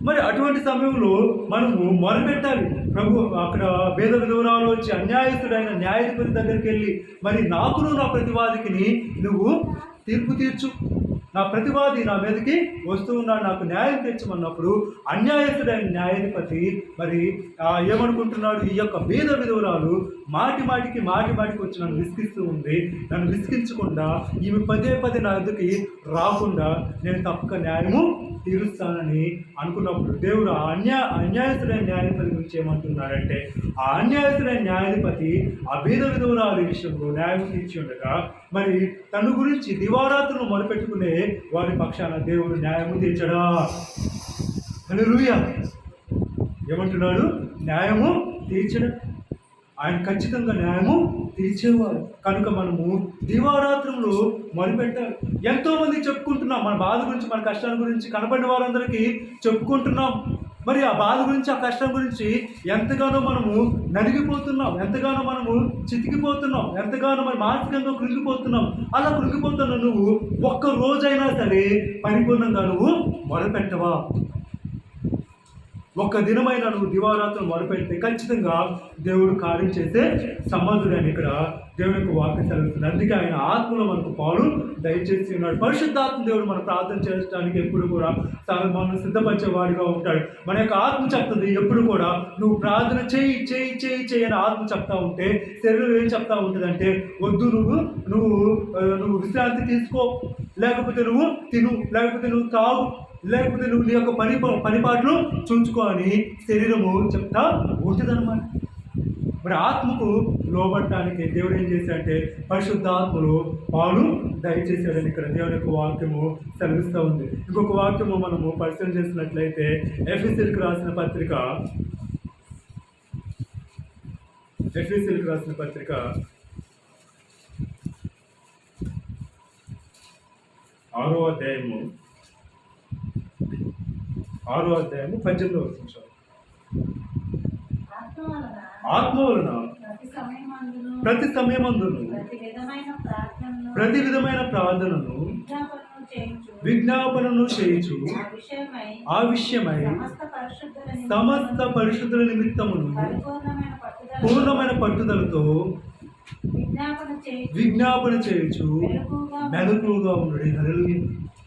మరి అటువంటి సమయంలో మనము మొరపెట్టాలి. ప్రభు అక్కడ భేద విధురాలు వచ్చి అన్యాయస్తుడైన న్యాయాధిపతి దగ్గరికి వెళ్ళి, మరి నాకును నా ప్రతివాదికిని నువ్వు తీర్పు తీర్చు, నా ప్రతివాది నా మీదకి వస్తూ ఉన్నాడు, నాకు న్యాయం తీర్చమన్నప్పుడు అన్యాయస్తుడైన న్యాయాధిపతి మరి ఏమనుకుంటున్నాడు? ఈ యొక్క భేద విధురాలు మాటి మాటికి వచ్చి నన్ను విసిగిస్తూ ఉంది, నన్ను విసిగించకుండా ఈమె పదే నా ఎదుకి రాకుండా నేను తప్పక న్యాయము తీరుస్తానని అనుకున్నప్పుడు దేవుడు అన్యాయస్తుడైన న్యాయాధిపతి గురించి ఏమంటున్నాడంటే, ఆ అన్యాయస్తుడైన న్యాయాధిపతి ఆ భేద విధురాలు విషయంలో న్యాయం తీర్చి ఉండగా మరి తన గురించి దివారాత్రులు మొదలుపెట్టుకునే వారి పక్షాన దేవుడు న్యాయము తీర్చడా? హల్లెలూయా! ఏమంటున్నాడు? న్యాయము తీర్చడం. ఆయన ఖచ్చితంగా న్యాయము తీర్చేవారు కనుక మనము దివారాత్రులు మొదలుపెట్టాలి. ఎంతోమంది చెప్పుకుంటున్నాం మన బాధ గురించి, మన కష్టాల గురించి, కనపడిన వారందరికీ చెప్పుకుంటున్నాం. మరి ఆ బాధ గురించి, ఆ కష్టం గురించి ఎంతగానో మనము నలిగిపోతున్నాం, ఎంతగానో మనము చితికిపోతున్నాం, ఎంతగానో మరి మానసికంగా కృంగిపోతున్నాం. అలా కృంగిపోతున్న నువ్వు ఒక్క రోజైనా సరే పరిపూర్ణంగా నువ్వు మొదలుపెట్టవా? ఒక్క దినమైనా నువ్వు దివారాత్రులు మొదలుపెడితే ఖచ్చితంగా దేవుడు కార్యం చేసే సమర్థుడు అని ఇక్కడ దేవుని యొక్క వాక్యం చదువుతుంది. అందుకే ఆయన ఆత్మలో మనకు పాలు దయచేసి ఉన్నాడు. పరిశుద్ధాత్మ దేవుడు మనం ప్రార్థన చేయడానికి ఎప్పుడు కూడా మనం సిద్ధపరిచేవాడిగా ఉంటాడు. మన యొక్క ఆత్మ చెప్తుంది ఎప్పుడు కూడా నువ్వు ప్రార్థన చేయి అని ఆత్మ చెప్తా ఉంటే శరీరం ఏం చెప్తా ఉంటుంది అంటే, వద్దు, నువ్వు విశ్రాంతి తీసుకో, లేకపోతే నువ్వు తిను, లేకపోతే నువ్వు తాగు, లేకపోతే నువ్వు నీ యొక్క పనిపాట్లు చూసుకో అని శరీరము చెప్తా ఉంటుందన్నమాట. మరి ఆత్మకు లోబట్టడానికి దేవుడు ఏం చేశాడంటే పరిశుద్ధాత్మలో పాలు దయచేసాడని ఇక్కడ దేవుని యొక్క వాక్యము సెలవిస్తూ ఉంది. ఇంకొక వాక్యము మనము పరిశీలన చేసినట్లయితే ఎఫెసీయులకు రాసిన పత్రిక 6వ అధ్యాయము 18వ వచనం. ఆత్మ వలన ప్రతి సమయమందును ప్రతి విధమైన ప్రార్థనను విజ్ఞాపనను చేయుచు ఆ విషయమై సమస్త పరిశుద్ధుల నిమిత్తమును పూర్ణమైన పట్టుదలతో విజ్ఞాపన చేయుచు మెలకువగా ఉండడు. హల్లెలూయా!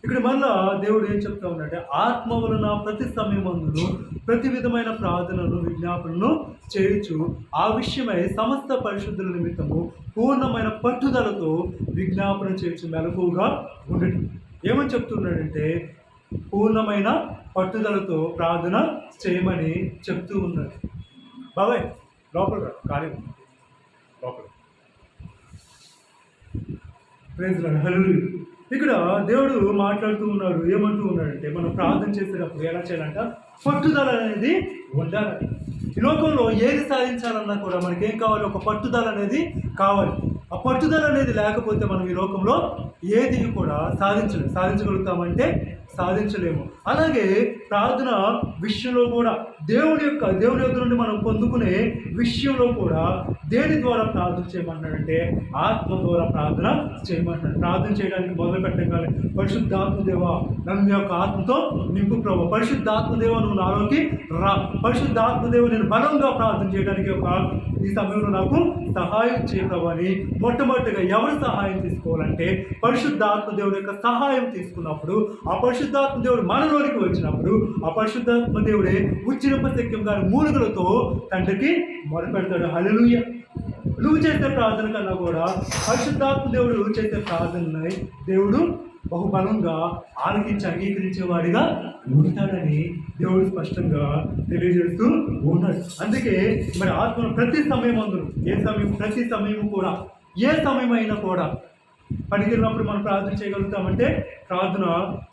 ఇక్కడ మళ్ళా దేవుడు ఏం చెప్తా ఉన్నాడంటే, ఆత్మ వలన ప్రతి సమయమందును ప్రతి విధమైన ప్రార్థనను విజ్ఞాపనను చేయుచు ఆ విషయమై సమస్త పరిశుద్ధుల నిమిత్తము పూర్ణమైన పట్టుదలతో విజ్ఞాపన చేయుచు మెలకువగా ఉండడు. ఏమని చెప్తున్నాడంటే, పూర్ణమైన పట్టుదలతో ప్రార్థన చేయమని చెప్తూ ఉన్నాడు. బాబాయ్ లోపల రా, కార్యం లోపల. Praise lord. హల్లెలూయా! ఇక్కడ దేవుడు మాట్లాడుతూ ఉన్నాడు. ఏమంటూ ఉన్నాడంటే, మనం ప్రార్థన చేసేటప్పుడు ఎలా చేయాలంట? పట్టుదల అనేది ఉండాలి. ఈ లోకంలో ఏది సాధించాలన్నా కూడా మనకేం కావాలి? ఒక పట్టుదల అనేది కావాలి. ఆ పట్టుదల అనేది లేకపోతే మనం ఈ లోకంలో ఏది కూడా సాధించగలుగుతామంటే సాధించలేము. అలాగే ప్రార్థన విషయంలో కూడా దేవుని యొక్క నుండి మనం పొందుకునే విషయంలో కూడా దేని ద్వారా ప్రార్థన చేయమంటాడంటే ఆత్మ ద్వారా ప్రార్థన చేయమంటాడు. ప్రార్థన చేయడానికి మొదలు పెట్టగానే పరిశుద్ధాత్మ దేవా నన్ను యొక్క ఆత్మతో నింపు ప్రభు, పరిశుద్ధాత్మ దేవా నువ్వు నాలోకి రా, పరిశుద్ధాత్మ దేవ నేను బలంగా ప్రార్థన చేయడానికి ఈ సమయంలో నాకు సహాయం చేయని మొట్టమొదటిగా ఎవరు సహాయం తీసుకోవాలంటే పరిశుద్ధాత్మ దేవుడి యొక్క సహాయం తీసుకున్నప్పుడు, ఆ పరిశుద్ధాత్మ దేవుడు మనలోనికి వచ్చినప్పుడు ఆ పరిశుద్ధాత్మ దేవుడే ఉచ్చిరింప శక్యం గారి మూలుగులతో తండ్రికి మొదలుపెడతాడు. హల్లెలూయా! నువ్వు చేసే ప్రార్థన కన్నా కూడా పరిశుద్ధాత్మ దేవుడు చేసే ప్రార్థనని దేవుడు బహుబలంగా ఆలకించి అంగీకరించేవాడిగా ఉంటాడని దేవుడు స్పష్టంగా తెలియజేస్తూ ఉన్నాడు. అందుకే మరి ఆత్మను ప్రతి సమయం అందును ప్రతి సమయం కూడా ఏ సమయమైనా కూడా పనికెళ్ళినప్పుడు మనం ప్రార్థన చేయగలుగుతామంటే ప్రార్థన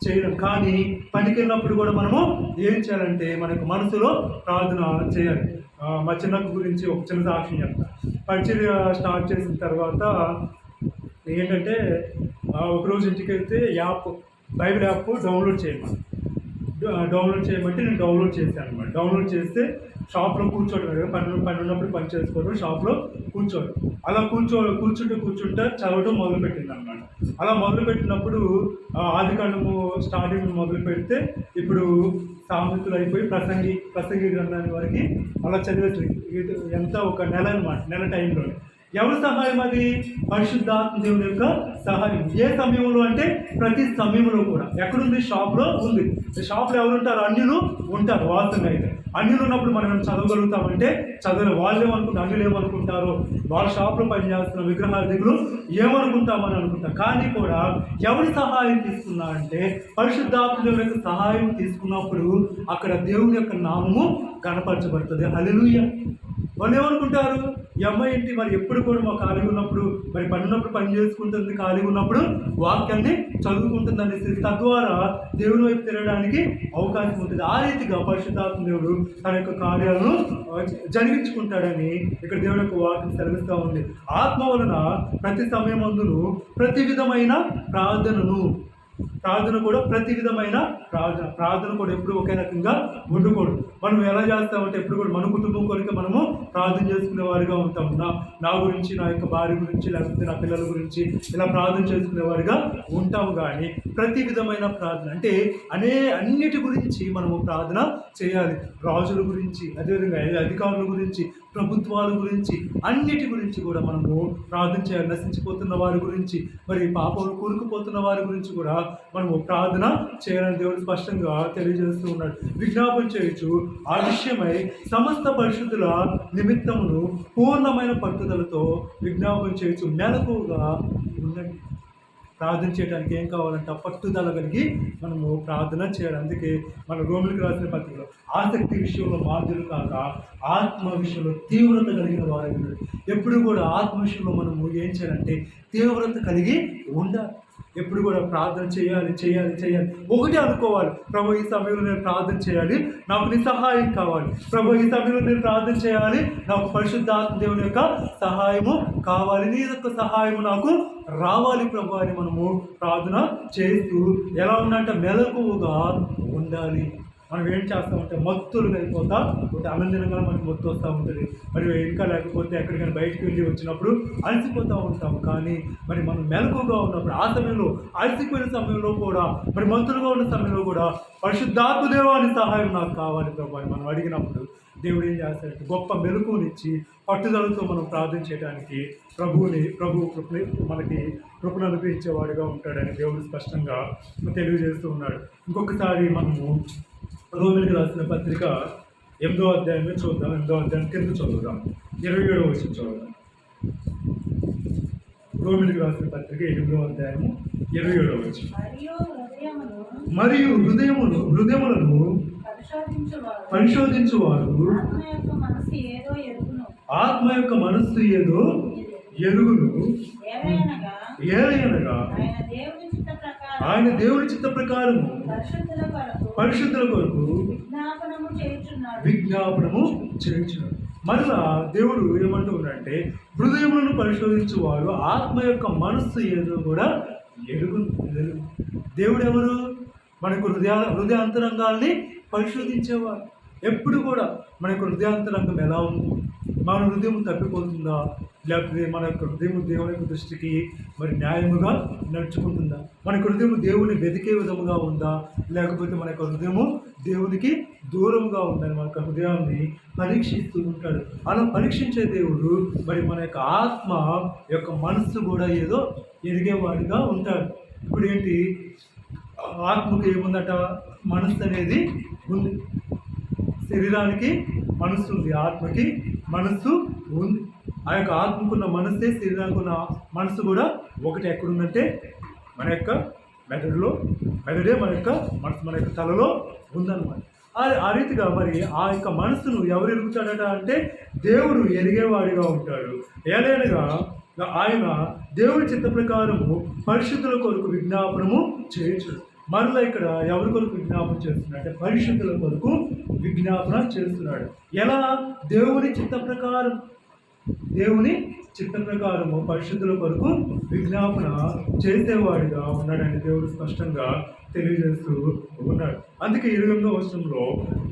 చేయడం, కానీ పనికెళ్ళినప్పుడు కూడా మనము ఏం చేయాలంటే మనకు మనసులో ప్రార్థన చేయాలి. మా చిన్నకు గురించి ఒక చిన్న సాక్ష్యం చెప్తా. పరిచర్య స్టార్ట్ చేసిన తర్వాత ఏంటంటే ఒకరోజు ఇంటికి వెళ్తే బైబిల్ యాప్ డౌన్లోడ్ చేయమంటే నేను డౌన్లోడ్ చేశాను అనమాట. డౌన్లోడ్ చేస్తే షాప్లో కూర్చోవడం, పని ఉన్నప్పుడు పని చేసుకోవడం, షాప్లో కూర్చోవడం, అలా కూర్చుంటే చదవడం మొదలుపెట్టింది అనమాట. అలా మొదలుపెట్టినప్పుడు ఆదికాండము స్టార్టింగ్ మొదలు పెడితే ఇప్పుడు సామెతలు అయిపోయి ప్రసంగి గ్రంథాన్ని వరకు అలా చదివేసి ఎంత ఒక నెల అనమాట. నెల టైంలో ఎవరి సహాయం అది? పరిశుద్ధాత్మ దేవుని యొక్క సహాయం. ఏ సమయంలో అంటే ప్రతి సమయంలో కూడా. ఎక్కడుంది? షాప్లో ఉంది. షాప్లో ఎవరు ఉంటారు? అన్యులు ఉంటారు. వాస్తవంగా అయితే అన్యులు ఉన్నప్పుడు మనం చదవగలుగుతామంటే వాళ్ళు ఏమనుకుంటారో, వాళ్ళ షాప్లో పనిచేస్తున్న విగ్రహాధికులు ఏమనుకుంటామని అనుకుంటారు. కానీ కూడా ఎవరి సహాయం తీసుకున్నా అంటే పరిశుద్ధాత్మ దేవుని యొక్క సహాయం తీసుకున్నప్పుడు అక్కడ దేవుని యొక్క నామము కనపరచబడుతుంది. హల్లెలూయా. వాళ్ళు ఏమనుకుంటారు? ఈ అమ్మాయి ఏంటి మరి ఎప్పుడు కూడా మా ఖాళీగా ఉన్నప్పుడు మరి పని చేసుకుంటుంది, ఖాళీగా ఉన్నప్పుడు వాక్యాన్ని చదువుకుంటుంది అనేసి తద్వారా దేవుని వైపు తిరగడానికి అవకాశం ఉంటుంది. ఆ రీతిగా పరిశుద్ధాత్మ దేవుడు తన యొక్క కార్యాలను జరిగించుకుంటాడని ఇక్కడ దేవుని యొక్క వాక్యం సెలవిస్తూ ఉంది. ఆత్మ వలన ప్రతి సమయమందును ప్రతి విధమైన ప్రార్థన కూడా ప్రతి విధమైన ప్రార్థన కూడా ఎప్పుడు ఒకే రకంగా ఉండకూడదు. మనం ఎలా చేస్తామంటే ఎప్పుడు కూడా మన కుటుంబం కొరకు మనము ప్రార్థన చేసుకునే వారిగా ఉంటాం. నా గురించి, నా యొక్క భార్య గురించి, లేకపోతే నా పిల్లల గురించి ఇలా ప్రార్థన చేసుకునే వారిగా ఉంటాము. కానీ ప్రతి విధమైన ప్రార్థన అంటే అన్నిటి గురించి మనము ప్రార్థన చేయాలి. రాజుల గురించి, అదేవిధంగా అధికారుల గురించి, ప్రభుత్వాల గురించి, అన్నిటి గురించి కూడా మనము ప్రార్థన చేయాలి. నశించిపోతున్న వారి గురించి, మరి పాపంలో కూరుకుపోతున్న వారి గురించి కూడా మనము ప్రార్థన చేయాలని దేవుడు స్పష్టంగా తెలియజేస్తూ ఉన్నాడు. విజ్ఞాపన చేయొచ్చు ఆ విషయమై సమస్త పరిశుద్ధుల నిమిత్తమును పూర్ణమైన పట్టుదలతో విజ్ఞాపన చేయొచ్చు. మెలకువగా ఉండండి. ప్రార్థన చేయడానికి ఏం కావాలంటే పట్టుదల కలిగి మనము ప్రార్థన చేయాలి. అందుకే మన రోమిలకు రాసిన పత్రికలో ఆసక్తి విషయంలో బాధ్యులు కాక ఆత్మ విషయంలో తీవ్రత కలిగిన వారు. ఎప్పుడు కూడా ఆత్మ విషయంలో మనము ఏం చేయాలంటే తీవ్రత కలిగి ఉండాలి. ఎప్పుడు కూడా ప్రార్థన చేయాలి. ఒకటి అనుకోవాలి, ప్రభు ఈ సమయంలో నేను ప్రార్థన చేయాలి, నాకు నీ సహాయం కావాలి. ప్రభు ఈ సమయంలో నేను ప్రార్థన చేయాలి, నాకు పరిశుద్ధాత్మ దేవుని యొక్క సహాయము కావాలి, నీ యొక్క సహాయము నాకు రావాలి ప్రభు అని మనము ప్రార్థన చేస్తూ ఎలా ఉందంటే మెలకువగా ఉండాలి. మనం ఏం చేస్తామంటే మత్తులుగా అయిపోతా ఒకటి ఆనందంగా మనకి మత్తు వస్తూ ఉంటుంది. మరి ఇంకా లేకపోతే ఎక్కడికైనా బయటకు వెళ్ళి వచ్చినప్పుడు అలసిపోతూ ఉంటాము. కానీ మరి మనం మెలకువగా ఉన్నప్పుడు ఆ సమయంలో అలసిపోయిన సమయంలో కూడా మరి మత్తులుగా ఉన్న సమయంలో కూడా పరిశుద్ధాత్మ దేవాని సహాయం నాకు కావాలి ప్రభు అని మనం అడిగినప్పుడు దేవుడు ఏం చేస్తాడంటే గొప్ప మెలకువనిచ్చి పట్టుదలతో మనం ప్రార్థన చేయడానికి ప్రభు మనకి కృపను అనుగ్రహించేవాడుగా ఉంటాడని దేవుడు స్పష్టంగా తెలియజేస్తూ ఉన్నాడు. ఇంకొకసారి మనము రోమిలకు రాసిన పత్రిక 8వ అధ్యాయమే చూద్దాం. 8వ అధ్యాయం కింద చదువుదాం. 27వ వచనం చదువుదాం. రోమిలకు రాసిన పత్రిక 8వ అధ్యాయము 27వ వచనం. మరియు హృదయములను పరిశోధించువారు ఆత్మ యొక్క మనస్సు ఏదో ఎరుగును, ఏలయనగా ఆయన దేవుని చిత్త ప్రకారము పరిశుద్ధుల కొరకు విజ్ఞాపనము చేయుచున్నాడు. మరలా దేవుడు ఏమంటూ ఉన్నాడంటే హృదయములను పరిశోధించువాడు ఆత్మ యొక్క మనస్సు ఏదో కూడా ఎరుగును. దేవుడు ఎవరు? మనకు హృదయాంతరంగాల్ని పరిశోధించేవాడు. ఎప్పుడు కూడా మన యొక్క హృదయాంతరంగం ఎలా ఉంది, మన హృదయం తప్పిపోతుందా, లేకపోతే మన యొక్క హృదయం దేవుని యొక్క దృష్టికి మరి న్యాయముగా నడుచుకుంటుందా, మన యొక్క హృదయం దేవుని వెతికే విధముగా ఉందా, లేకపోతే మన యొక్క హృదయము దేవునికి దూరంగా ఉందని మన యొక్క హృదయాన్ని పరీక్షిస్తూ ఉంటాడు. అలా పరీక్షించే దేవుడు మరి మన యొక్క ఆత్మ యొక్క మనస్సు కూడా ఏదో ఎరిగేవాడిగా ఉంటాడు. ఇప్పుడు ఏంటి, ఆత్మకు ఏముందట? మనస్సు అనేది ఉంది. శరీరానికి మనస్సు ఉంది, ఆత్మకి మనస్సు ఉంది. ఆ యొక్క ఆత్మకున్న మనసే శరీరానికి ఉన్న మనసు కూడా ఒకటి ఎక్కడుందంటే మన యొక్క మెదడే మన యొక్క మనసు, మన యొక్క తలలో ఉందన్నమాట. ఆ రీతిగా మరి ఆ యొక్క మనసును ఎవరు ఎరుగుతాడట అంటే దేవుడు ఎరిగేవాడిగా ఉంటాడు. ఏలైనగా ఆయన దేవుడి చిత్త ప్రకారము పరిశుద్ధుల కొరకు విజ్ఞాపనము చేయొచ్చు. మరలా ఇక్కడ ఎవరి కొరకు విజ్ఞాపన చేస్తున్నాడు అంటే పరిశుద్ధుల కొరకు విజ్ఞాపన చేస్తున్నాడు. ఎలా? దేవుని చిత్త ప్రకారము పరిశుద్ధుల కొరకు విజ్ఞాపన చేసేవాడిగా ఉన్నాడని దేవుడు స్పష్టంగా తెలియజేస్తూ ఉన్నాడు. అందుకే 28వ వచనంలో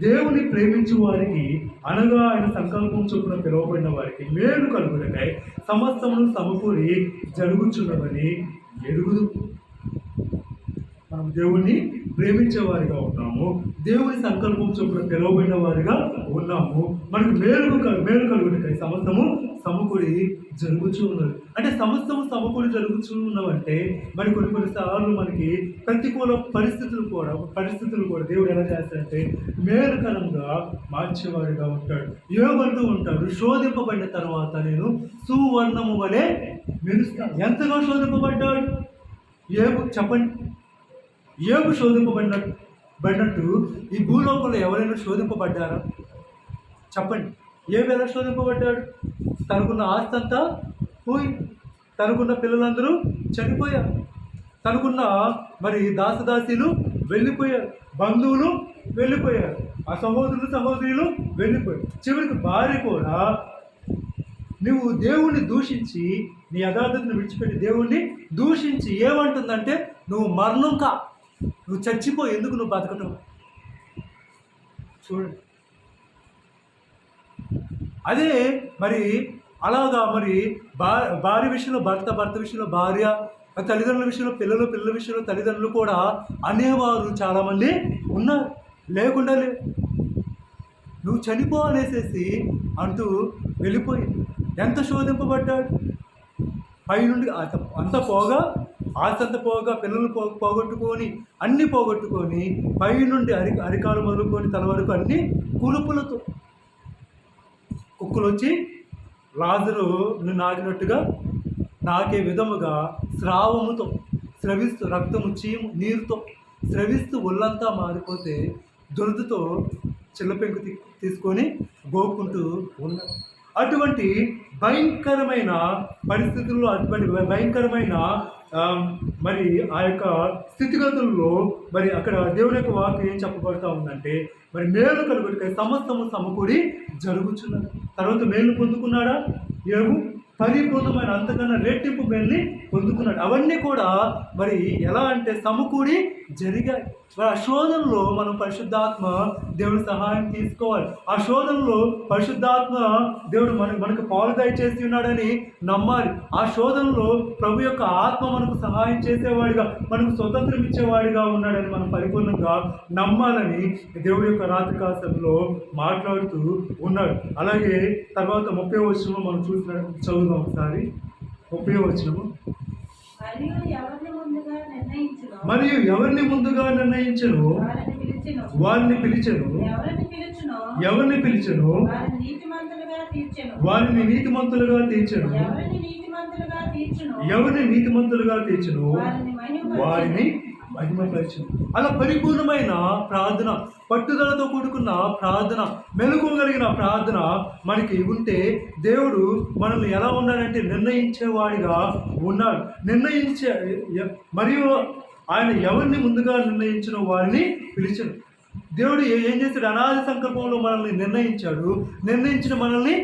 దేవుని ప్రేమించు వారికి అనగా ఆయన సంకల్పం చొప్పున పిలువబడిన వారికి మేలు కలుగునకై సమస్తమును సమకూరి జరుగుచున్నవని ఎరుగుదు. మనం దేవుణ్ణి ప్రేమించేవారిగా ఉన్నాము, దేవుని సంకల్పం చొప్పున పిలువబడిన వారిగా ఉన్నాము. మనకు మేలు కలుగునకై సమస్తము సమకూరి జరుగుతూ ఉన్నది. అంటే సమస్తము సమకూరి జరుగుతూ ఉన్నవంటే మరి కొన్నిసార్లు మనకి ప్రతికూల పరిస్థితులు కూడా దేవుడు ఎలా చేస్తాడంటే మేలుకరంగా మార్చేవాడిగా ఉంటాడు. ఏమంటూ ఉంటాడు, శోధింపబడిన తర్వాత నేను సువర్ణము వలె మెరుస్తాను. ఎంతగా శోధింపబడ్డాడు చెప్పండి. ఏబు శోధింపబడినట్టు ఈ భూలోకంలో ఎవరైనా శోధింపబడ్డారా? చెప్పండి. ఏబు ఎలా శోధింపబడ్డాడు? తనకున్న ఆస్తి అంతా పోయి, తనకున్న పిల్లలందరూ చనిపోయారు, తనకున్న మరి దాసదాసీలు వెళ్ళిపోయారు, బంధువులు వెళ్ళిపోయారు, ఆ సహోదరులు వెళ్ళిపోయారు. చివరికి భార్య కూడా నువ్వు దేవుణ్ణి దూషించి, నీ యథార్థతను విడిచిపెట్టి దేవుణ్ణి దూషించి ఏమంటుందంటే నువ్వు మరణం కా, నువ్వు చచ్చిపో, ఎందుకు నువ్వు బతకటం. చూడండి, అదే మరి అలాగా మరి భార్య విషయంలో భర్త విషయంలో భార్య, తల్లిదండ్రుల విషయంలో పిల్లల విషయంలో తల్లిదండ్రులు కూడా అనేవారు చాలామంది ఉన్నారు. లేకుండా నువ్వు చనిపో అనేసేసి అంటూ వెళ్ళిపోయి ఎంత శోధింపబడ్డాడు. పైనుండి అంత పోగా, ఆస్తంత పోగా, పిల్లలు పోగొట్టుకొని అన్నీ పోగొట్టుకొని పైనుండి అరికాలు మొదలుకొని తల వరకు అన్ని కులుపులతో, కుక్కలు వచ్చి లాజరు నాకినట్టుగా నాకే విధముగా స్రావముతో స్రవిస్తూ, రక్తము చీము నీరుతో స్రవిస్తూ ఒళ్ళంతా మారిపోతే దురదతో చిల్లపెంకు తీసుకొని గోక్కుంటూ ఉన్నారు. అటువంటి భయంకరమైన పరిస్థితుల్లో, అటువంటి భయంకరమైన మరి ఆ యొక్క స్థితిగతుల్లో మరి అక్కడ దేవుని యొక్క వాక్యం ఏం చెప్పబడతా ఉందంటే మరి మేలు కలుగుటకై సమస్తము సమకూడి జరుగుతున్నది. తర్వాత మేలు పొందుకున్నాడా? ఏమో పరిపూర్ణమైన అంతకన్నా రెట్టింపు మేల్ని పొందుకున్నాడు. అవన్నీ కూడా మరి ఎలా అంటే సమకూడి జరిగాయి. మరి ఆ శోధనలో మనం పరిశుద్ధాత్మ దేవుడి సహాయం తీసుకోవాలి. ఆ శోధనలో పరిశుద్ధాత్మ దేవుడు మనకు పాలు దయచేసి ఉన్నాడని నమ్మాలి. ఆ శోధనలో ప్రభు యొక్క ఆత్మ మనకు సహాయం చేసేవాడిగా, మనకు స్వతంత్రం ఇచ్చేవాడిగా ఉన్నాడని మనం పరిపూర్ణంగా నమ్మాలని దేవుడి యొక్క రాత్రి కాలంలో మాట్లాడుతూ ఉన్నాడు. అలాగే తర్వాత 30వ వచనంలో మనం చదువుదాం ఒకసారి. 30వ వచనము, మరియు ఎవరిని ముందుగా నిర్ణయించను వారిని పిలిచెను, ఎవరిని పిలిచెను వారిని నీతిమంతులుగా తీర్చెను, ఎవరిని నీతిమంతులుగా తీర్చెను వారిని మహిమపరచును. అలా పరిపూర్ణమైన ప్రార్థన, పట్టుదలతో కూడుకున్న ప్రార్థన, మెలకువగలిగిన ప్రార్థన మనకి ఉంటే దేవుడు మనల్ని ఎలా ఉన్నాడంటే నిర్ణయించేవాడిగా ఉన్నాడు. మరియు ఆయన ఎవరిని ముందుగా నిర్ణయించిన వారిని పిలిచాడు. దేవుడు ఏం చేశాడు? అనాది సంకల్పంలో మనల్ని నిర్ణయించిన మనల్ని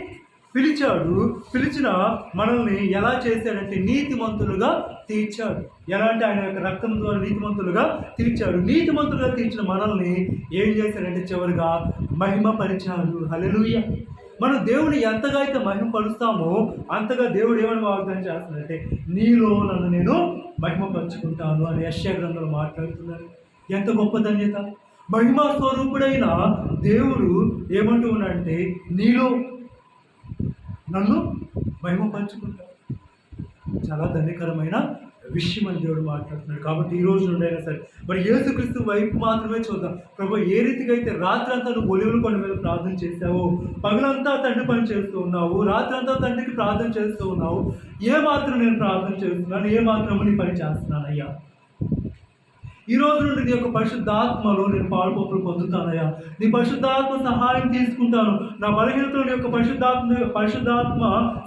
పిలిచిన మనల్ని ఎలా చేశాడంటే నీతిమంతులుగా తీర్చాడు. ఎలా అంటే ఆయన యొక్క రక్తం ద్వారా నీతిమంతులుగా తీర్చిన మనల్ని ఏం చేశాడంటే చివరిగా మహిమపరిచాడు. హల్లెలూయా. మనం దేవుని ఎంతగా అయితే మహిమపరుస్తామో అంతగా దేవుడు ఏమని వాగ్దానం చేస్తున్నాడంటే నీలో నన్ను నేను మహిమపరుచుకుంటాను అని యెషయా గ్రంథంలో మాట్లాడుతున్నారు. ఎంత గొప్ప ధన్యత! మహిమా స్వరూపుడైన దేవుడు ఏమంటూ ఉన్నాడంటే నీలో నన్ను మహిమపరుచుకుంటాను. చాలా ధన్యకరమైన విషయం అని దేవుడు మాట్లాడుతున్నాడు. కాబట్టి ఈ రోజు నుండి అయినా సరే మరి యేసుక్రీస్తు వైపు మాత్రమే చూద్దాం. ప్రభు ఏ రీతిగా అయితే రాత్రంతా నువ్వు ఒలీవల కొండ మీద ప్రార్థన చేశావు, పగలంతా తండ్రి పని చేస్తూ ఉన్నావు, రాత్రంతా తండ్రికి ప్రార్థన చేస్తూ ఉన్నావు, ఏ మాత్రం నేను ప్రార్థన చేస్తున్నాను, ఏ మాత్రము నీ పని చేస్తున్నానయ్యా. ఈ రోజు నుండి నీ యొక్క పరిశుద్ధాత్మలో నేను పాలుపొప్పులు పొందుతానయ్యా. నీ పరిశుద్ధాత్మ సహాయం తీసుకుంటాను. నా బలహీనతలో నీ యొక్క పరిశుద్ధాత్మ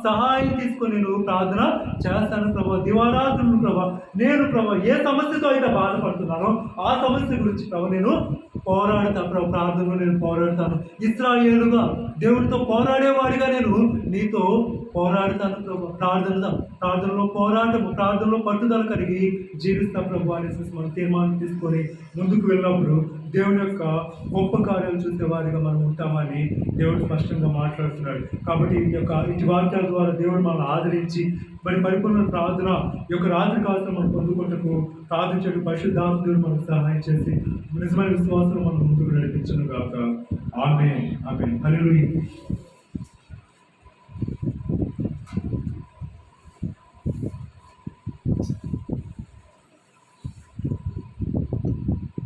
సహాయం తీసుకొని నేను ప్రార్థన చేస్తాను ప్రభా. దివారాత్రులు ప్రభా, నేను ప్రభా ఏ సమస్యతో అయితే బాధపడుతున్నానో ఆ సమస్య గురించి ప్రభా నేను పోరాడతాను ప్రభా. ప్రార్థనలో నేను పోరాడతాను. ఇశ్రాయేలుగా దేవునితో పోరాడేవాడిగా నేను నీతో పోరాడతాను ప్రభు. ప్రార్థనలో పోరాటము, ప్రార్థనలో పట్టుదల కలిగి జీవిస్తాం ప్రభు అనేసి మనం తీర్మానం తీసుకొని ముందుకు వెళ్ళినప్పుడు దేవుని యొక్క గొప్ప కార్యాలు చూసే వారిగా మనం ఉంటామని దేవుడు స్పష్టంగా మాట్లాడుతున్నాడు. కాబట్టి ఇటు వాక్యాల ద్వారా దేవుడు మనల్ని ఆదరించి మరి పరిపూర్ణ ప్రార్థన యొక్క రాత్రి కాలం మనం పొందుకుంటకు ప్రార్థించడానికి పరిశుద్ధాత్ముడు మనకు సహాయం చేసి నిజమైన విశ్వాసం మనం ముందుకు నడిపించను గాక. ఆమేన్. ఆమేన్. హల్లెలూయా.